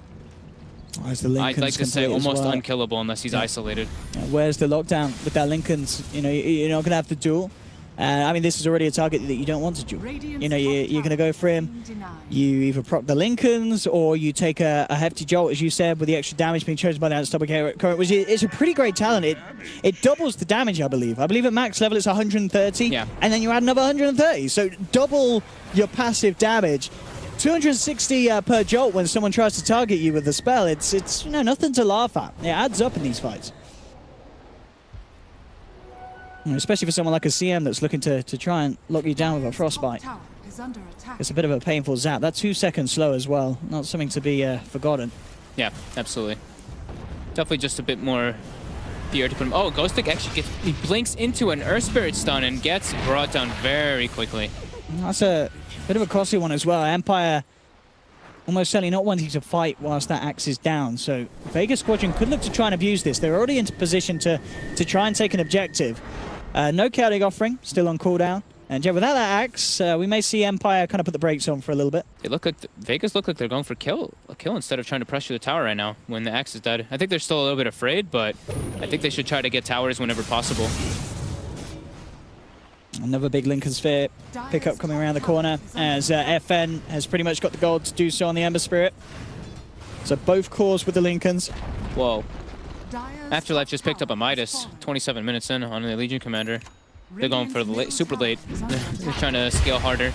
I'd like to say, almost unkillable unless he's isolated. Yeah, where's the lockdown with that Linken's? You know, you're not going to have to duel. I mean, this is already a target that you don't want to duel. You know, you're going to go for him. You either proc the Linken's or you take a hefty jolt, as you said, with the extra damage being chosen by the unstable current, which is a pretty great talent. It doubles the damage, I believe. I believe at max level it's 130, yeah. And then you add another 130. So double your passive damage. 260 per jolt when someone tries to target you with the spell. It's you know, nothing to laugh at. It adds up in these fights. Especially for someone like a CM that's looking to try and lock you down with a frostbite. It's a bit of a painful zap. That's 2 seconds slow as well. Not something to be forgotten. Yeah, absolutely. Definitely just a bit more fear to put him. Oh, Ghost Stick actually he blinks into an Earth Spirit stun and gets brought down very quickly. That's a bit of a costly one as well. Empire almost certainly not wanting to fight whilst that axe is down. So Vega Squadron could look to try and abuse this. They're already into position to try and take an objective. No chaotic offering, still on cooldown. And yeah, without that axe, we may see Empire kind of put the brakes on for a little bit. They look like Vegas look like they're going for a kill instead of trying to pressure the tower right now when the axe is dead. I think they're still a little bit afraid, but I think they should try to get towers whenever possible. Another big Lincoln Sphere pickup coming around the corner as FN has pretty much got the gold to do so on the Ember Spirit. So both cores with the Lincolns. Whoa. Afterlife just picked up a Midas 27 minutes in on the Legion Commander. They're going for the super late. They're trying to scale harder.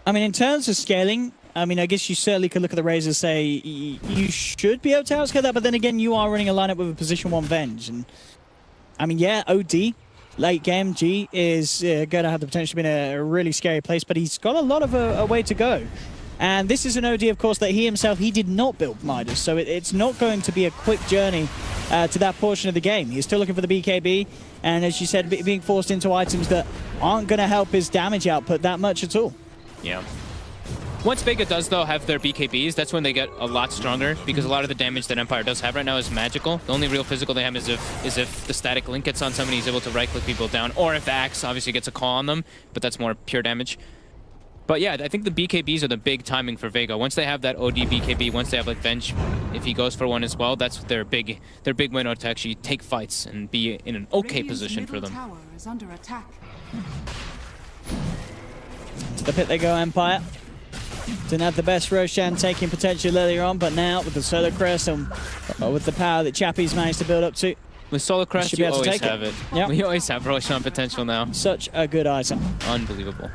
I mean, in terms of scaling, I mean, I guess you certainly could look at the Razor and say you should be able to outscale that, but then again, you are running a lineup with a position 1 Venge. And I mean, yeah, OD late game, G is going to have the potential to be in a really scary place, but he's got a lot of a way to go. And this is an OD, of course, that he did not build Midas, so it's not going to be a quick journey to that portion of the game. He's still looking for the BKB, and as you said, being forced into items that aren't going to help his damage output that much at all. Yeah. Once Vega does, though, have their BKBs, that's when they get a lot stronger, because a lot of the damage that Empire does have right now is magical. The only real physical they have is if the static link gets on somebody, he's able to right-click people down, or if the axe obviously gets a call on them, but that's more pure damage. But yeah, I think the BKBs are the big timing for Vega. Once they have that OD BKB, once they have like Venge, if he goes for one as well, that's their big window to actually take fights and be in an okay position for them. Tower is under attack. To the pit they go, Empire. Didn't have the best Roshan taking potential earlier on, but now with the Solar Crest and with the power that Chappie's managed to build up to, with Solar Crest, you always have it. Yep. We always have Roshan potential now. Such a good item. Unbelievable.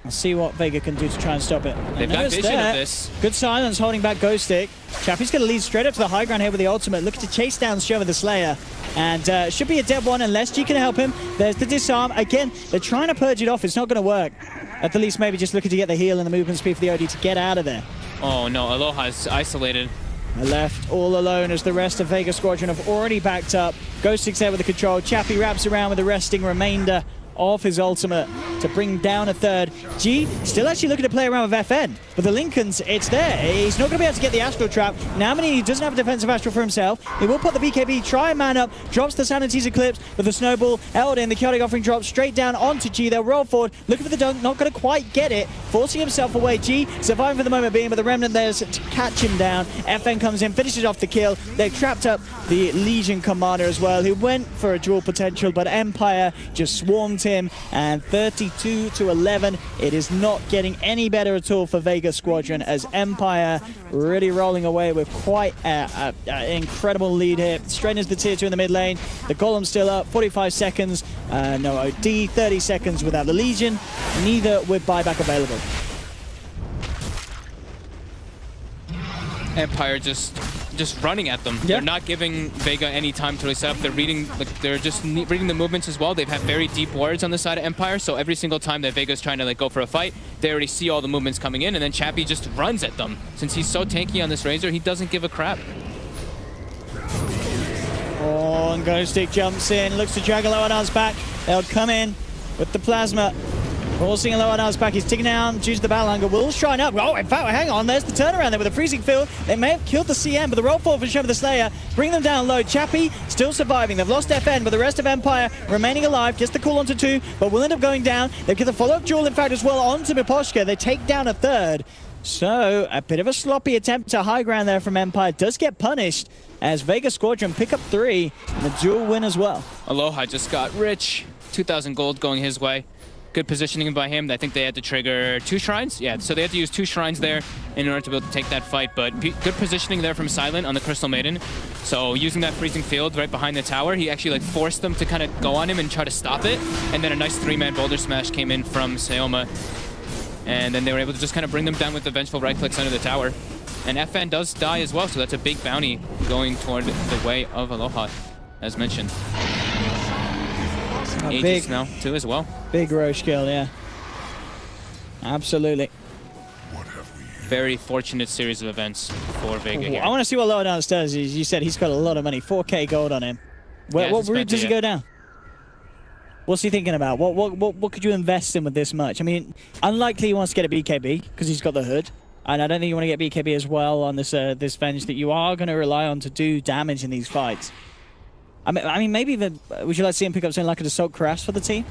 I'll see what Vega can do to try and stop it. They've got vision of this. Good silence holding back Ghost Stick. Chappie's going to lead straight up to the high ground here with the ultimate, looking to chase down Show with the Slayer. And should be a dead one unless G can help him. There's the disarm. Again, they're trying to purge it off. It's not going to work. At the least, maybe just looking to get the heal and the movement speed for the OD to get out of there. Oh no, Aloha's isolated. They're left all alone as the rest of Vega Squadron have already backed up. Ghost Stick's there with the control. Chappie wraps around with the resting remainder of his ultimate to bring down a third. G still actually looking to play around with FN, but the Lincolns, it's there. He's not going to be able to get the Astral Trap. Now he doesn't have a defensive Astral for himself. He will put the BKB, try and man up, drops the Sanity's Eclipse with the Snowball held in. The Chaotic Offering drops straight down onto G. They'll roll forward, looking for the dunk, not going to quite get it, forcing himself away. G surviving for the moment being, but the Remnant there's to catch him down. FN comes in, finishes off the kill. They've trapped up the Legion Commander as well, who went for a dual potential, but Empire just swarmed him, and 32-11. It is not getting any better at all for Vega Squadron, as Empire really rolling away with quite an incredible lead here. Straight into the tier 2 in the mid lane. The Golem's still up, 45 seconds. No OD, 30 seconds without the Legion, neither with buyback available. Empire just running at them. Yep. They're not giving Vega any time to reset up. They're reading, they're just reading the movements as well. They've had very deep wards on the side of Empire, so every single time that Vega's trying to go for a fight, they already see all the movements coming in, and then Chappie just runs at them. Since he's so tanky on this Razor, he doesn't give a crap. Oh, and Ghost Stick jumps in, looks to drag Alohan's back. They'll come in with the Plasma. Forcing Alohan's back, he's ticking down due to the battle angle. Will shine up. Oh, in fact, hang on, there's the turnaround there with a freezing field. They may have killed the CM, but the roll forward for Show of the Slayer. Bring them down low. Chappie still surviving. They've lost FN, but the rest of Empire remaining alive. Just the call onto 2, but will end up going down. They've got the follow-up duel, in fact, as well onto Miposhka. They take down a third. So, a bit of a sloppy attempt to high ground there from Empire. Does get punished as Vega Squadron pick up 3 and the duel win as well. Aloha just got rich. 2,000 gold going his way. Good positioning by him. I think they had to trigger 2 shrines. Yeah, so they had to use 2 shrines there in order to be able to take that fight. But good positioning there from Silent on the Crystal Maiden. So using that freezing field right behind the tower, he actually forced them to kind of go on him and try to stop it. And then a nice 3-man boulder smash came in from Sayoma. And then they were able to just kind of bring them down with the vengeful right clicks under the tower. And FN does die as well, so that's a big bounty going toward the way of Aloha, as mentioned. Aegis now, too, as well. Big Roche kill, yeah. Absolutely. Very fortunate series of events for Vega here. I want to see what Aloha does. You said he's got a lot of money, 4K gold on him. What route does he go down? What's he thinking about? What could you invest in with this much? I mean, unlikely he wants to get a BKB because he's got the hood. And I don't think you want to get BKB as well on this this Venge that you are going to rely on to do damage in these fights. I mean, maybe even, would you like to see him pick up something like an Assault Cuirass for the team?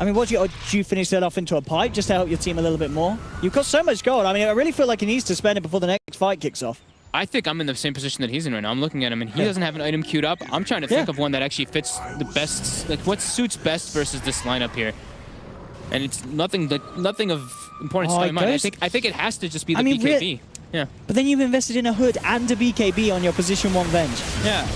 I mean, do you finish that off into a pipe just to help your team a little bit more? You've got so much gold. I mean, I really feel like he needs to spend it before the next fight kicks off. I think I'm in the same position that he's in right now. I'm looking at him, and he doesn't have an item queued up. I'm trying to think of one that actually fits the best, like what suits best versus this lineup here. And it's nothing of importance to my mind. I think it has to just be the BKB. Yeah. But then you've invested in a hood and a BKB on your position 1 Venge. Yeah.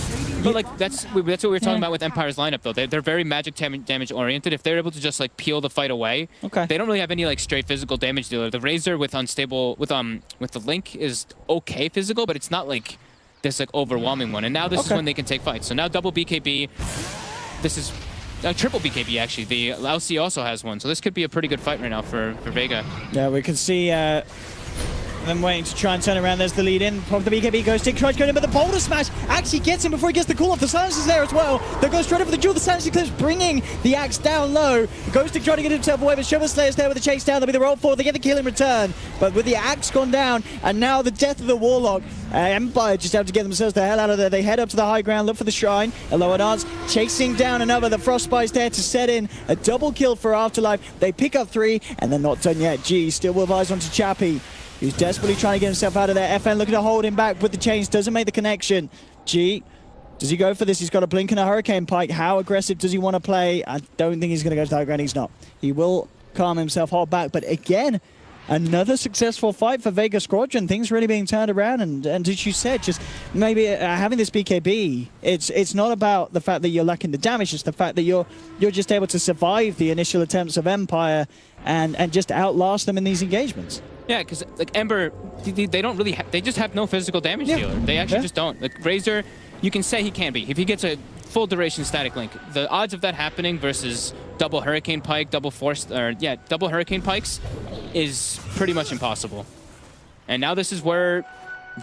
But like that's what we were talking about with Empire's lineup though. They're very magic damage oriented. If they're able to just like peel the fight away, they don't really have any like straight physical damage dealer. The Razor with unstable with the Link is okay physical, but it's not like this like overwhelming one. And now this is when they can take fights. So now double BKB. this is a triple BKB, actually. The LC also has one, so this could be a pretty good fight right now for Vega. Yeah, we can see them waiting to try and turn around. There's the lead in. Pop the BKB goes to tries to go in, but the boulder smash actually gets him before he gets the call off. The silence is there as well. They go straight over the duel. The silence clips, bringing the axe down low. Goes to try to get himself away, but Shovel Slayer's there with the chase down. There'll be the roll forward. They get the kill in return, but with the axe gone down, and now the death of the Warlock, Empire just have to get themselves the hell out of there. They head up to the high ground, look for the shrine. A lower dance chasing down another. The Frostbite's there to set in a double kill for Afterlife. They pick up 3, and they're not done yet. G still with eyes onto Chappie, who's desperately trying to get himself out of there. FN looking to hold him back with the chains, doesn't make the connection. G, does he go for this? He's got a blink and a hurricane pike. How aggressive does he want to play? I don't think he's going to go to the high ground. He's not. He will calm himself, hold back. But again, another successful fight for Vega Squadron. Things really being turned around. And as you said, just maybe having this BKB, it's not about the fact that you're lacking the damage. It's the fact that you're just able to survive the initial attempts of Empire and just outlast them in these engagements. Yeah, because like Ember, they don't really they just have no physical damage dealer. They actually just don't. Like Razor, you can say he can be. If he gets a full duration static link, the odds of that happening versus double Hurricane Pike, double Hurricane Pikes is pretty much impossible. And now this is where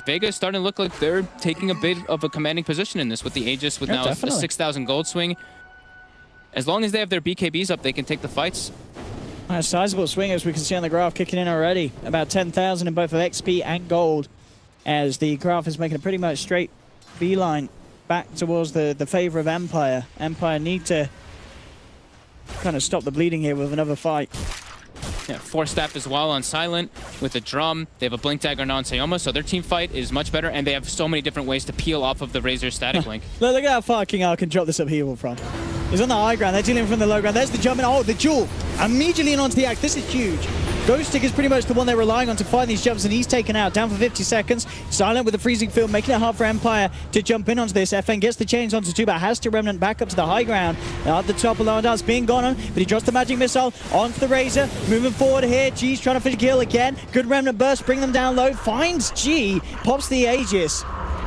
Vega is starting to look like they're taking a bit of a commanding position in this with the Aegis, with now a 6,000 gold swing. As long as they have their BKBs up, they can take the fights. A sizable swing, as we can see on the graph, kicking in already. About 10,000 in both of XP and gold, as the graph is making a pretty much straight beeline back towards the favor of Empire. Empire need to kind of stop the bleeding here with another fight. Yeah, 4-step as well on Silent with the drum. They have a Blink Dagger on Sayoma, so their team fight is much better, and they have so many different ways to peel off of the Razor static link. Look at how far King R can drop this upheaval from. He's on the high ground. They're dealing from the low ground. There's the jump in. Oh, the duel immediately in onto the axe. This is huge. Ghost Stick is pretty much the one they're relying on to find these jumps, and he's taken out. Down for 50 seconds. Silent with the freezing field, making it hard for Empire to jump in onto this. FN gets the chains onto 2, but has to Remnant back up to the high ground. At the top, Alone Dance being gone on, but he drops the magic missile onto the Razor. Moving forward here. G's trying to finish kill again. Good Remnant burst, bring them down low. Finds G, pops the Aegis.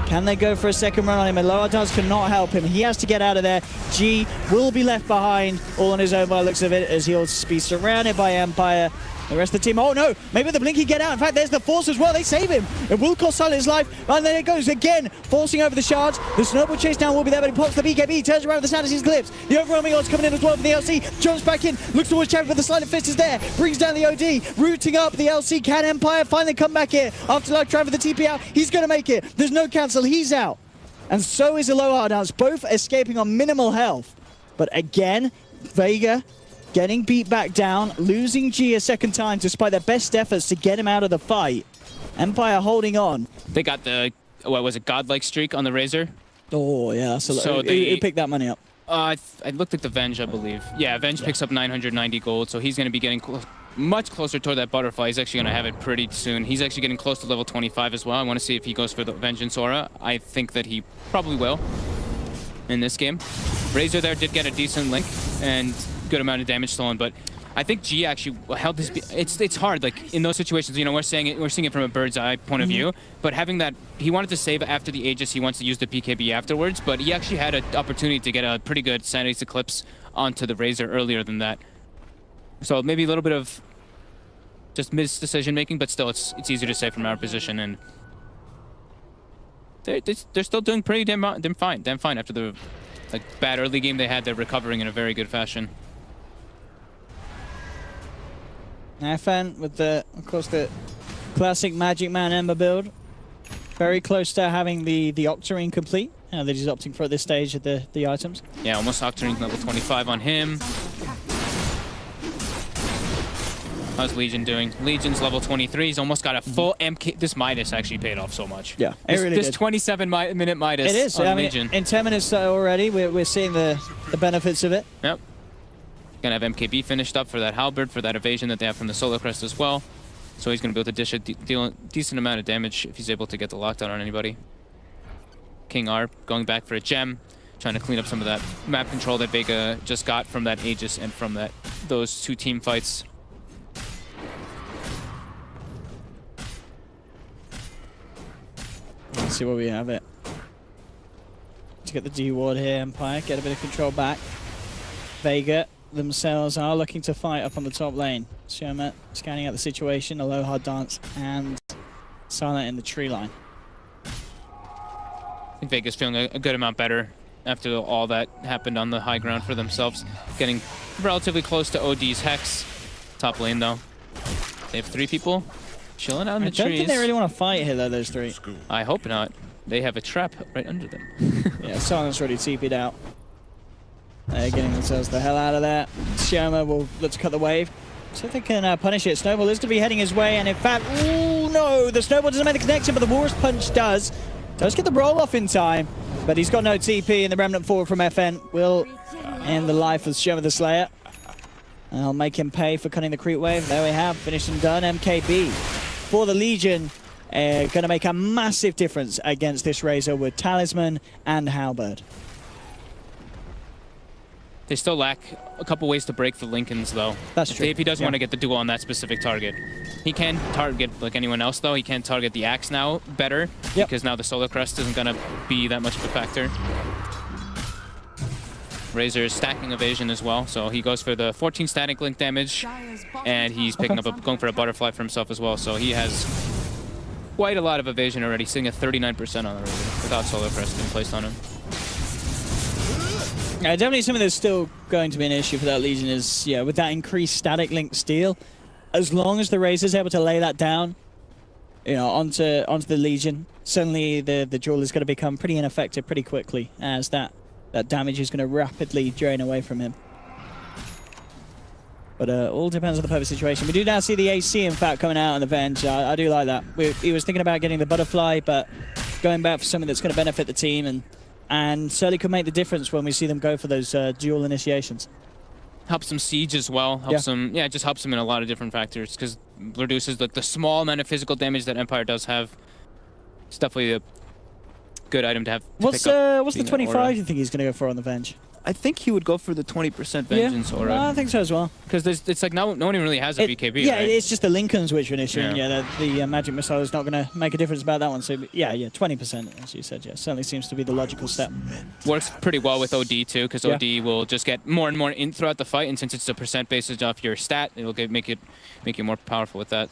Can they go for a second run on him? And Lower Dance cannot help him. He has to get out of there. G will be left behind all on his own by the looks of it, as he'll be surrounded by Empire. The rest of the team, oh no, maybe the Blinky get out. In fact, there's the Force as well. They save him. It will cost Silent his life. And then it goes again, forcing over the shards. The snowball chase down will be there, but he pops the BKB. He turns around with the sound of his clips. The overwhelming odds coming in as well for the LC. Jumps back in, looks towards Champion, but the Silent Fist is there. Brings down the OD, rooting up the LC. Can Empire finally come back here? Afterlife trying for the TP out. He's going to make it. There's no cancel. He's out. And so is Aloha Dance, both escaping on minimal health. But again, Vega getting beat back down, losing G a second time despite their best efforts to get him out of the fight. Empire holding on. They got the, what was it, godlike streak on the Razor? Oh, yeah. So they who picked that money up? I looked at the Venge, I believe. Yeah, Venge picks up 990 gold, so he's going to be getting much closer toward that butterfly. He's actually going to have it pretty soon. He's actually getting close to level 25 as well. I want to see if he goes for the Vengeance Aura. I think that he probably will in this game. Razor there did get a decent link and good amount of damage stolen, but I think G actually held this. It's hard, like in those situations. You know, we're seeing it from a bird's eye point of view. But having that, he wanted to save after the Aegis. He wants to use the PKB afterwards. But he actually had an opportunity to get a pretty good Sanity's Eclipse onto the Razor earlier than that. So maybe a little bit of just misdecision making, but still, it's easier to say from our position. And they're still doing pretty damn fine after the bad early game they had. They're recovering in a very good fashion. FN with the, of course, the classic Magic Man Ember build. Very close to having the Octarine complete. That he's opting for at this stage of the items. Yeah, almost Octarine level 25 on him. How's Legion doing? Legion's level 23. He's almost got a full MK. This Midas actually paid off so much. Yeah, this 27-minute Midas. It is. On Legion. In 10 minutes already, we're seeing the benefits of it. Yep. Gonna have MKB finished up for that halberd, for that evasion that they have from the Solar Crest as well. So he's gonna be able to dish a decent amount of damage if he's able to get the lockdown on anybody. King R going back for a gem, trying to clean up some of that map control that Vega just got from that Aegis and from those two team fights. Let's see where we have it. to get the D ward here, Empire. Get a bit of control back. Vega themselves are looking to fight up on the top lane. Sherma scanning out the situation, Aloha Dance, and Silent in the tree line. I think Vega's feeling a good amount better after all that happened on the high ground for themselves. Getting relatively close to OD's Hex. Top lane, though. They have 3 people chilling out in the trees. I don't think they really want to fight here, though, those 3. I hope not. They have a trap right under them. Yeah, Silent's already TP'd out. They're getting themselves the hell out of there. Sherma will look to cut the wave. So if they can punish it, Snowball is going to be heading his way, and in fact, ooh, no, the Snowball doesn't make the connection, but the War's Punch does. Does get the roll off in time, but he's got no TP, and the Remnant forward from FN will end the life of Sherma the Slayer. And I'll make him pay for cutting the creep wave. There we have, finished and done. MKB for the Legion, going to make a massive difference against this Razor with Talisman and Halberd. They still lack a couple ways to break for Lincolns, though. That's true. If he doesn't want to get the duel on that specific target. He can target, like anyone else, though. He can target the Axe now better, because now the Solar Crest isn't going to be that much of a factor. Razor is stacking evasion as well, so he goes for the 14 static link damage, and he's picking up going for a butterfly for himself as well, so he has quite a lot of evasion already, sitting at 39% on the Razor without Solar Crest being placed on him. Yeah, definitely something that's still going to be an issue for that Legion is, yeah, with that increased static link steal, as long as the Razor's able to lay that down, you know, onto the Legion, suddenly the duel is going to become pretty ineffective pretty quickly, as that damage is going to rapidly drain away from him. But all depends on the perfect situation. We do now see the AC, in fact, coming out on the bench. I do like that. He was thinking about getting the butterfly, but going back for something that's going to benefit the team, and certainly could make the difference when we see them go for those dual initiations. Helps them siege as well. Helps them, it just helps them in a lot of different factors, because reduces the small amount of physical damage that Empire does have. It's definitely a good item to have. What's the 25 you think he's going to go for on the bench? I think he would go for the 20% vengeance aura. I think so as well. Because it's like no one really has a BKB, yeah, right? it's just the Lincolns which are an issue. Yeah, the magic missile is not going to make a difference about that one. So yeah, 20%, as you said, certainly seems to be the logical step. Works pretty well with OD too, because OD will just get more and more in throughout the fight, and since it's a percent basis off your stat, it'll make you more powerful with that.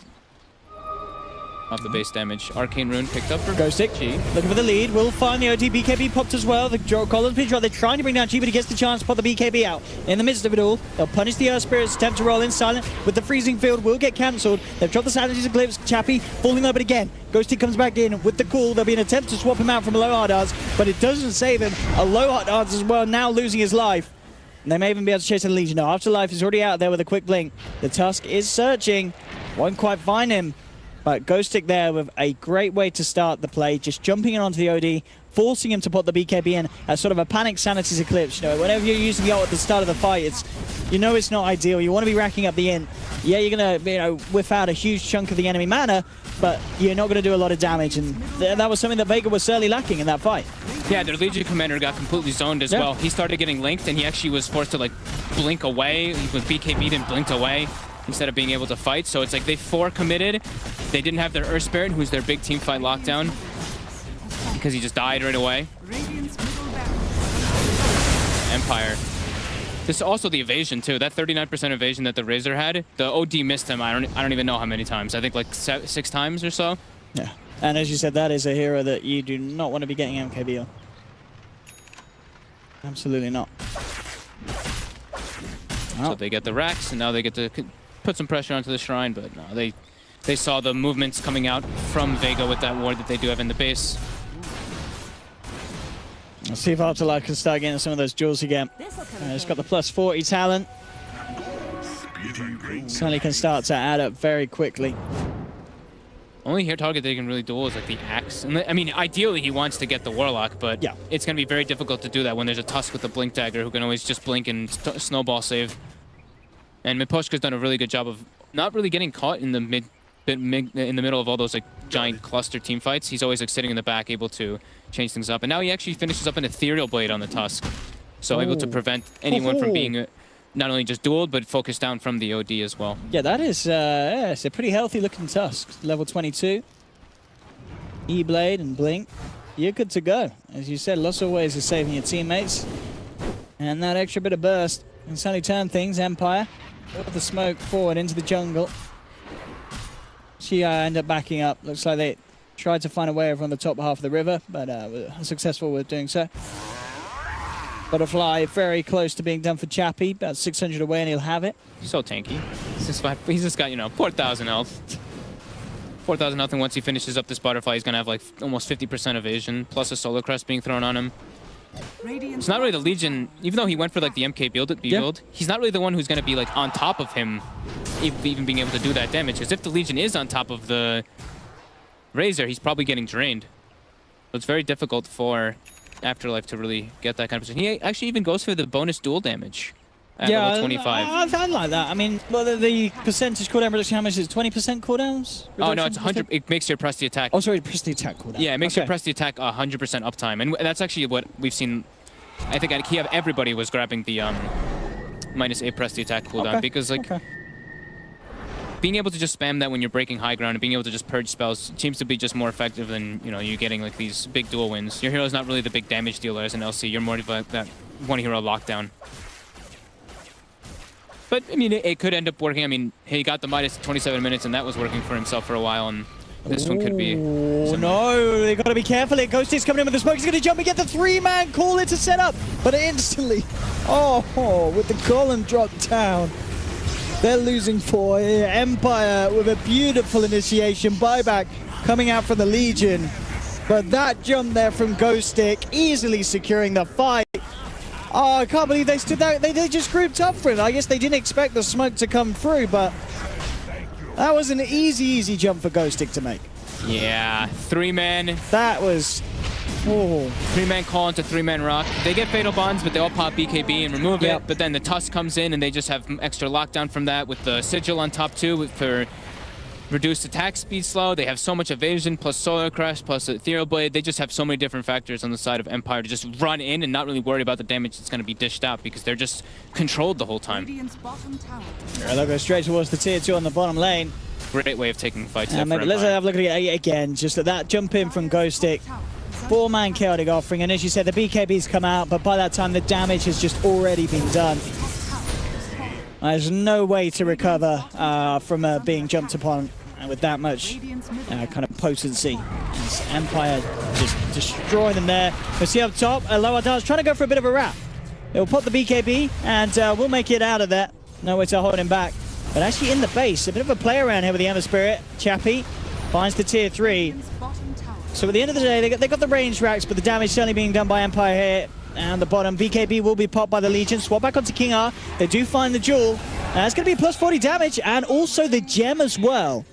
Off the base damage. Arcane Rune picked up for Ghostic. Looking for the lead. Will find the OD. BKB popped as well. The Collins pitch right. They're trying to bring down Chi, but he gets the chance to put the BKB out. In the midst of it all, they'll punish the Earth Spirits. Attempt to roll in silent with the freezing field. Will get cancelled. They've dropped the Savages Eclipse. Chappie falling over again. Ghostic comes back in with the cool. There'll be an attempt to swap him out from Aloha Darts, but it doesn't save him. Aloha Darts as well, now losing his life. And they may even be able to chase the Legion. No, Afterlife is already out there with a quick blink. The Tusk is searching. Won't quite find him. But Ghostic there with a great way to start the play, just jumping in onto the OD, forcing him to put the BKB in as sort of a panic Sanity's Eclipse. You know, whenever you're using the ult at the start of the fight, it's not ideal. You want to be racking up the int. Yeah, you're going to whiff out a huge chunk of the enemy mana, but you're not going to do a lot of damage, and that was something that Vega was certainly lacking in that fight. Yeah, their Legion commander got completely zoned as well. He started getting linked, and he actually was forced to blink away. With BKB'd and blinked away instead of being able to fight. So it's like they committed. They didn't have their Earth Spirit, who's their big team fight lockdown, because he just died right away. Empire. This is also the evasion too. That 39% evasion that the Razor had, the OD missed him. I don't even know how many times. I think like 6 times or so. Yeah, and as you said, that is a hero that you do not want to be getting MKB on. Absolutely not. So they get the racks, and now they get to put some pressure onto the shrine, but no, they saw the movements coming out from Vega with that ward that they do have in the base. Let's see if Afterlife can start getting some of those jewels again. It's got the plus 40 talent. Certainly can start to add up very quickly. Only here target they can really duel is like the Axe. And I mean, ideally he wants to get the Warlock, but it's going to be very difficult to do that when there's a Tusk with a Blink Dagger who can always just blink and snowball save. And Miposhka's done a really good job of not really getting caught in the middle of all those giant cluster team fights. He's always sitting in the back, able to change things up. And now he actually finishes up an Ethereal Blade on the Tusk, so able to prevent anyone from being not only just dueled, but focused down from the OD as well. Yeah, that is it's a pretty healthy looking Tusk. Level 22. E-Blade and Blink. you're good to go. As you said, lots of ways of saving your teammates. And that extra bit of burst can suddenly turn things. Empire with the smoke forward into the jungle. She end up backing up. Looks like they tried to find a way over on the top half of the river, but were successful with doing so. Butterfly very close to being done for Chappie. About 600 away and he'll have it. So tanky. He's just got, you know, 4,000 health. 4,000 health, and once he finishes up this Butterfly, he's going to have like almost 50% evasion, plus a Solar Crest being thrown on him. It's not really the Legion, even though he went for like the MK build, he's not really the one who's going to be like on top of him, even being able to do that damage. Because if the Legion is on top of the Razor, he's probably getting drained. So it's very difficult for Afterlife to really get that kind of position. He actually even goes for the bonus dual damage at level 25. I like that. I mean, well, the percentage cooldown reduction, how much is it? 20% cooldowns? Oh, no, it's 100. It makes your press the attack. Oh, sorry, press the attack cooldown. Yeah, it makes your press the attack 100% uptime. And that's actually what we've seen. I think at Kiev, everybody was grabbing the -8 press the attack cooldown because, like, being able to just spam that when you're breaking high ground and being able to just purge spells seems to be just more effective than, you know, you getting like these big dual wins. Your hero's not really the big damage dealer as an LC. You're more of that one hero lockdown. But, I mean, it could end up working. I mean, he got the -27 minutes, and that was working for himself for a while, and this one could be... Oh, no, they got to be careful. Ghostic's coming in with the smoke. He's going to jump and get the 3-man call into setup, but instantly, with the golem dropped down, they're losing 4 here. Empire with a beautiful initiation buyback coming out from the Legion, but that jump there from Ghostic, easily securing the fight. Oh, I can't believe they stood there. They just grouped up for it. I guess they didn't expect the smoke to come through, but that was an easy jump for Ghostic to make. Yeah, 3-man. That was... Oh. 3-man call into 3-man rock. They get fatal bonds, but they all pop BKB and remove it. But then the Tusk comes in, and they just have extra lockdown from that with the Sigil on top too for reduced attack speed slow. They have so much evasion, plus Solar Crest, plus Ethereal Blade. They just have so many different factors on the side of Empire to just run in and not really worry about the damage that's going to be dished out because they're just controlled the whole time. They'll go straight towards the tier 2 on the bottom lane. Great way of taking fights there for let's Empire. have a look at it again. Just that jump in from Ghostic. 4-man chaotic offering, and as you said, the BKB's come out, but by that time the damage has just already been done. There's no way to recover from being jumped upon with that much kind of potency. As Empire just destroy them there. We see up top, Loadar's trying to go for a bit of a wrap. He'll pop the BKB, and we'll make it out of that. No way to hold him back. But actually in the base, a bit of a play around here with the Ember Spirit. Chappie finds the tier 3. So at the end of the day, they got the range racks, but the damage certainly being done by Empire here. And the bottom, BKB will be popped by the Legion. Swap back onto King R. They do find the jewel. It's going to be plus 40 damage, and also the gem as well.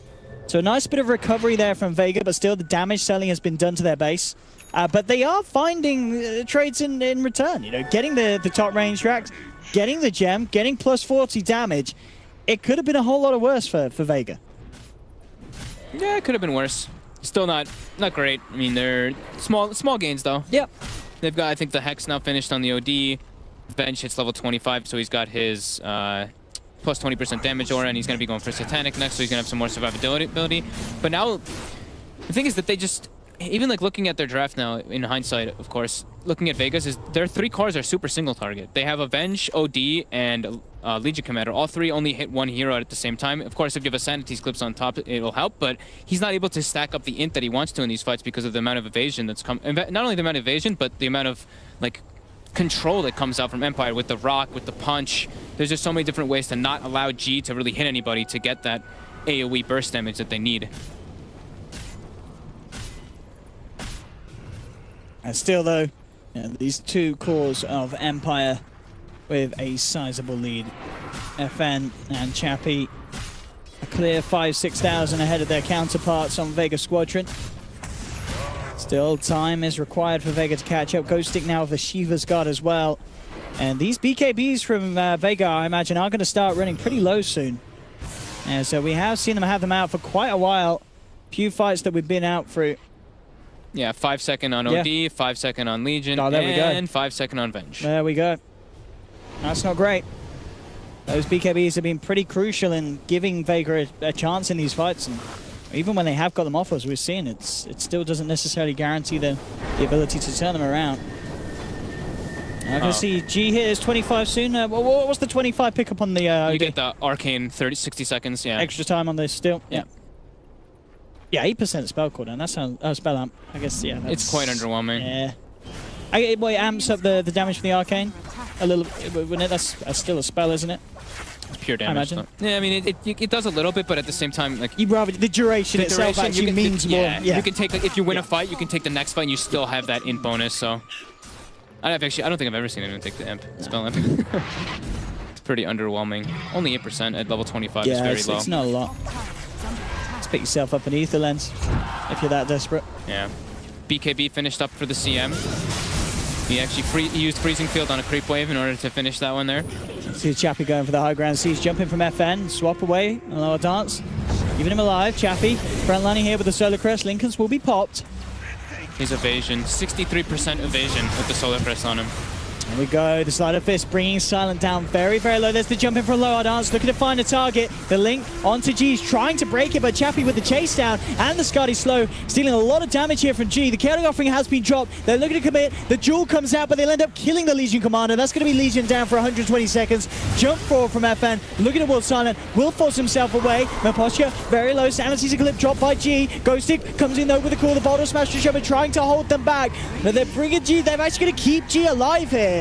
So a nice bit of recovery there from Vega, but still the damage certainly has been done to their base. But they are finding trades in return. You know, getting the top range racks, getting the gem, getting plus 40 damage. It could have been a whole lot worse for Vega. Yeah, it could have been worse. Still not great. I mean, they're small gains though. Yep. They've got, I think, the Hex now finished on the OD. Bench hits level 25, so he's got his plus 20% damage aura, and he's going to be going for Satanic next, so he's going to have some more survivability. But now, the thing is that they just, even like looking at their draft now, in hindsight, of course, looking at Vegas, is their 3 cores are super single target. They have Avenge, OD, and Legion Commander. All 3 only hit 1 hero at the same time. Of course, if you have a Sanity's Clips on top, it'll help, but he's not able to stack up the int that he wants to in these fights because of the amount of evasion that's come. Not only the amount of evasion, but the amount of, like, control that comes out from Empire with the rock, with the punch. There's just so many different ways to not allow G to really hit anybody to get that AoE burst damage that they need. And still, though, these 2 cores of Empire with a sizable lead. FN and Chappie a clear 5,000-6,000 ahead of their counterparts on Vega Squadron. Still, time is required for Vega to catch up. Ghostic now with the Shiva's Guard as well. And these BKBs from Vega, I imagine, are going to start running pretty low soon. And so we have seen them have them out for quite a while. Few fights that we've been out through. Yeah, 5 second on OD, 5 second on Legion, and 5 second on Venge. There we go. That's not great. Those BKBs have been pretty crucial in giving Vega a chance in these fights. And even when they have got them off, as we're seeing, it still doesn't necessarily guarantee the ability to turn them around. I'm going to see G here is 25 soon. What's the 25 pickup on the... you get the arcane 60 seconds, yeah. Extra time on this still, yeah. Yeah, 8% spell cooldown. That sounds spell amp. I guess, yeah. It's quite underwhelming. Yeah. It amps up the damage from the arcane a little. That's still a spell, isn't it? It's pure damage. I imagine. Yeah, I mean, it does a little bit, but at the same time, like... You'd rather the duration itself actually means more. Yeah. You can take, like, if you win a fight, you can take the next fight and you still have that int bonus, so... I don't think I've ever seen anyone take the spell imp. It's pretty underwhelming. Only 8% at level 25 is very low. It's not a lot. Just pick yourself up an ether lens if you're that desperate. Yeah. BKB finished up for the CM. He actually used Freezing Field on a creep wave in order to finish that one there. See Chappie going for the high ground. Sees jumping from FN. Swap away. A lower dance. Keeping him alive. Chappie frontlining here with the Solar Crest. Lincolns will be popped. His evasion, 63% evasion with the Solar Crest on him. There we go, the Slider Fist bringing Silent down very, very low. There's the jump in from lower dance, looking to find a target. The link onto G's trying to break it, but Chappie with the chase down and the Scotty slow, stealing a lot of damage here from G. The chaotic offering has been dropped. They're looking to commit. The jewel comes out, but they'll end up killing the Legion commander. That's going to be Legion down for 120 seconds. Jump forward from FN, looking towards Silent, will force himself away. Maposhka, very low. Sanity's a clip dropped by G. Ghostic comes in though with a call. The Boulder Smash to Shove, trying to hold them back. But they're bringing G. They're actually going to keep G alive here.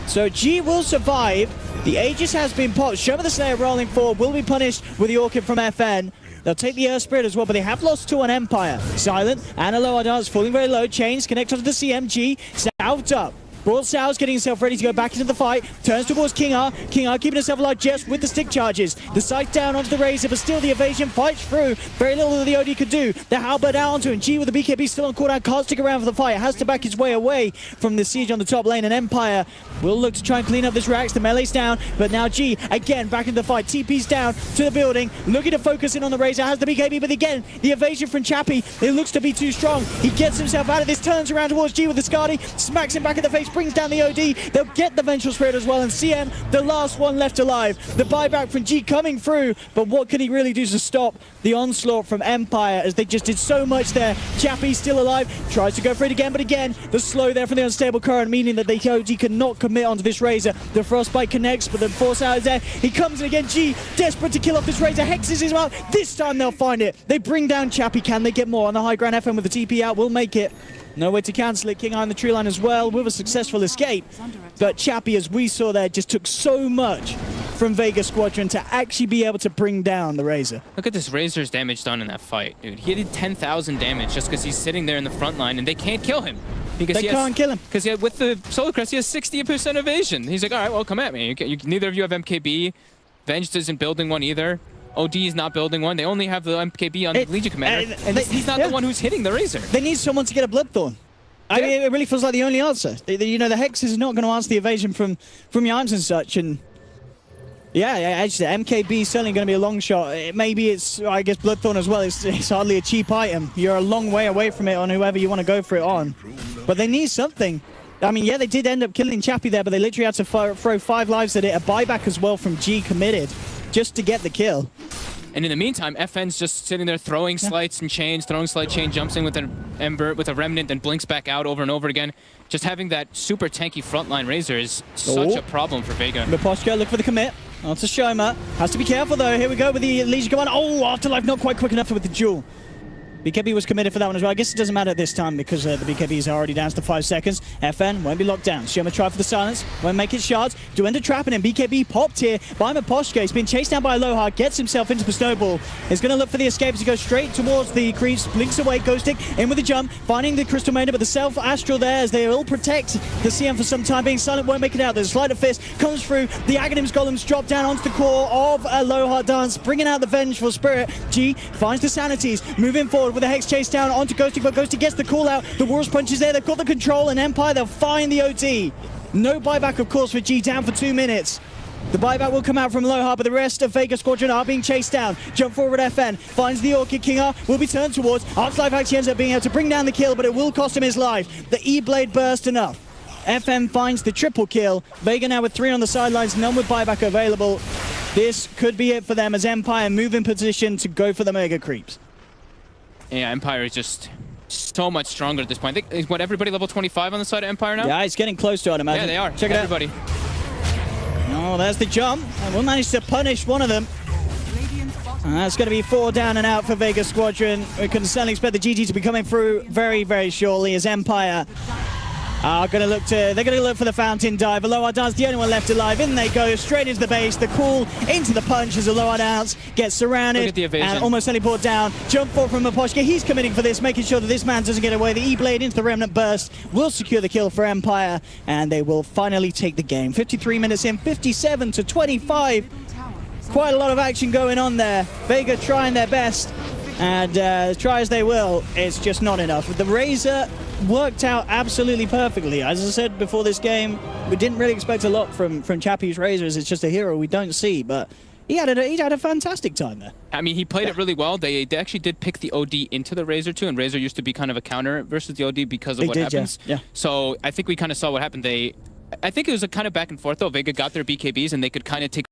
So G will survive. The Aegis has been popped. Shove the Slayer rolling forward will be punished with the Orchid from FN. They'll take the Earth Spirit as well, but they have lost 2 on Empire. Silent and a lower dance falling very low. Chains connect onto the CMG. South up. Broad Sal's getting himself ready to go back into the fight. Turns towards King R. King R keeping himself alive just with the stick charges. The sight down onto the Razor, but still the evasion fights through. Very little that the OD could do. The halberd out onto him. G with the BKB still on cooldown. Can't stick around for the fight. Has to back his way away from the siege on the top lane. And Empire will look to try and clean up this Rax. The melee's down, but now G again back into the fight. TP's down to the building. Looking to focus in on the Razor. Has the BKB, but again, the evasion from Chappie. It looks to be too strong. He gets himself out of this. Turns around towards G with the Skadi. Smacks him back in the face. Brings down the OD. They'll get the Vengeful Spirit as well, and CM, the last one left alive. The buyback from G coming through, but what can he really do to stop the onslaught from Empire as they just did so much there? Chappie's still alive, tries to go for it again, but again, the slow there from the unstable current, meaning that the OD cannot commit onto this Razor. The Frostbite connects, but the Force out is there. He comes in again, G, desperate to kill off this Razor, hexes him out. This time they'll find it. They bring down Chappie. Can they get more on the high ground? FN with the TP out will make it. No way to cancel it. King Eye on the tree line as well with a successful escape. But Chappie, as we saw there, just took so much from Vega Squadron to actually be able to bring down the Razor. Look at this Razor's damage done in that fight, dude. He did 10,000 damage just because he's sitting there in the front line and they can't kill him. Because they can't kill him. Because with the Solar Crest, he has 60% evasion. He's like, all right, well, come at me. Neither of you have MKB. Venged isn't building one either. OD is not building one. They only have the MKB on the Legion Commander. And he's not the one who's hitting the Razor. They need someone to get a Bloodthorn. I mean, it really feels like the only answer. You know, the Hex is not going to answer the evasion from Yimes and such. And yeah, actually, MKB is certainly going to be a long shot. Maybe it's, I guess, Bloodthorn as well. It's hardly a cheap item. You're a long way away from it on whoever you want to go for it on. But they need something. I mean, yeah, they did end up killing Chappie there, but they literally had to throw 5 lives at it. A buyback as well from G committed just to get the kill. And in the meantime, FN's just sitting there throwing slides and chains, throwing slide chain, jumps in with an Ember, with a Remnant, then blinks back out over and over again. Just having that super tanky frontline Razor is such a problem for Vega. Maposhka, look for the commit. Onto Shoma. Has to be careful though. Here we go with the Legion Commander. Oh, Afterlife not quite quick enough with the duel. BKB was committed for that one as well. I guess it doesn't matter this time because the BKB is already down to 5 seconds. FN won't be locked down. Shoma try for the silence. Won't make it shards. Do end up trapping him. BKB popped here by Maposhka. He's been chased down by Aloha. Gets himself into the snowball. He's going to look for the escape as he goes straight towards the creeps. Blinks away. Ghostic in with the jump. Finding the Crystal Maiden, but the Self-Astral there as they will protect the CM for some time being. Silent won't make it out. There's a Slider Fist. Comes through. The Aghanim's Golems drop down onto the core of Aloha Dance. Bringing out the Vengeful Spirit. G finds the Sanities. Moving forward with the Hex chase down onto Ghostic, but Ghostic gets the call out. The War's Punch is there. They've got the control, and Empire, they'll find the OT. No buyback, of course, for G, down for 2 minutes. The buyback will come out from Aloha, but the rest of Vega Squadron are being chased down. Jump forward, FN finds the Orchid. King R will be turned towards. Arclife actually ends up being able to bring down the kill, but it will cost him his life. The E-Blade burst enough. FN finds the triple kill. Vega now with 3 on the sidelines, none with buyback available. This could be it for them as Empire move in position to go for the mega creeps. Yeah, Empire is just so much stronger at this point. I think, is what, everybody level 25 on the side of Empire now? Yeah, it's getting close to it, I imagine. Yeah, they are. Check it everybody. Oh, there's the jump. And we'll manage to punish one of them. And that's going to be 4 down and out for Vega Squadron. We can certainly expect the GG to be coming through very, very shortly as Empire are going to look to, they're going to look for the fountain dive. Aloha Dance, the only one left alive. In they go, straight into the base. The call into the punch as Aloha Dance gets surrounded. Look at the evasion. And almost teleport down. Jump forward from Maposhka. He's committing for this, making sure that this man doesn't get away. The E-Blade into the Remnant Burst will secure the kill for Empire, and they will finally take the game. 53 minutes in, 57 to 25. Quite a lot of action going on there. Vega trying their best, and try as they will, it's just not enough. The Razor worked out absolutely perfectly. As I said before this game, we didn't really expect a lot from Chappie's Razors. It's just a hero we don't see, but he had a fantastic time there. I mean, he played it really well. They actually did pick the OD into the Razor too, and Razor used to be kind of a counter versus the OD because of what happens. Yeah. So I think we kind of saw what happened. I think it was a kind of back and forth though. Vega got their BKBs and they could kind of take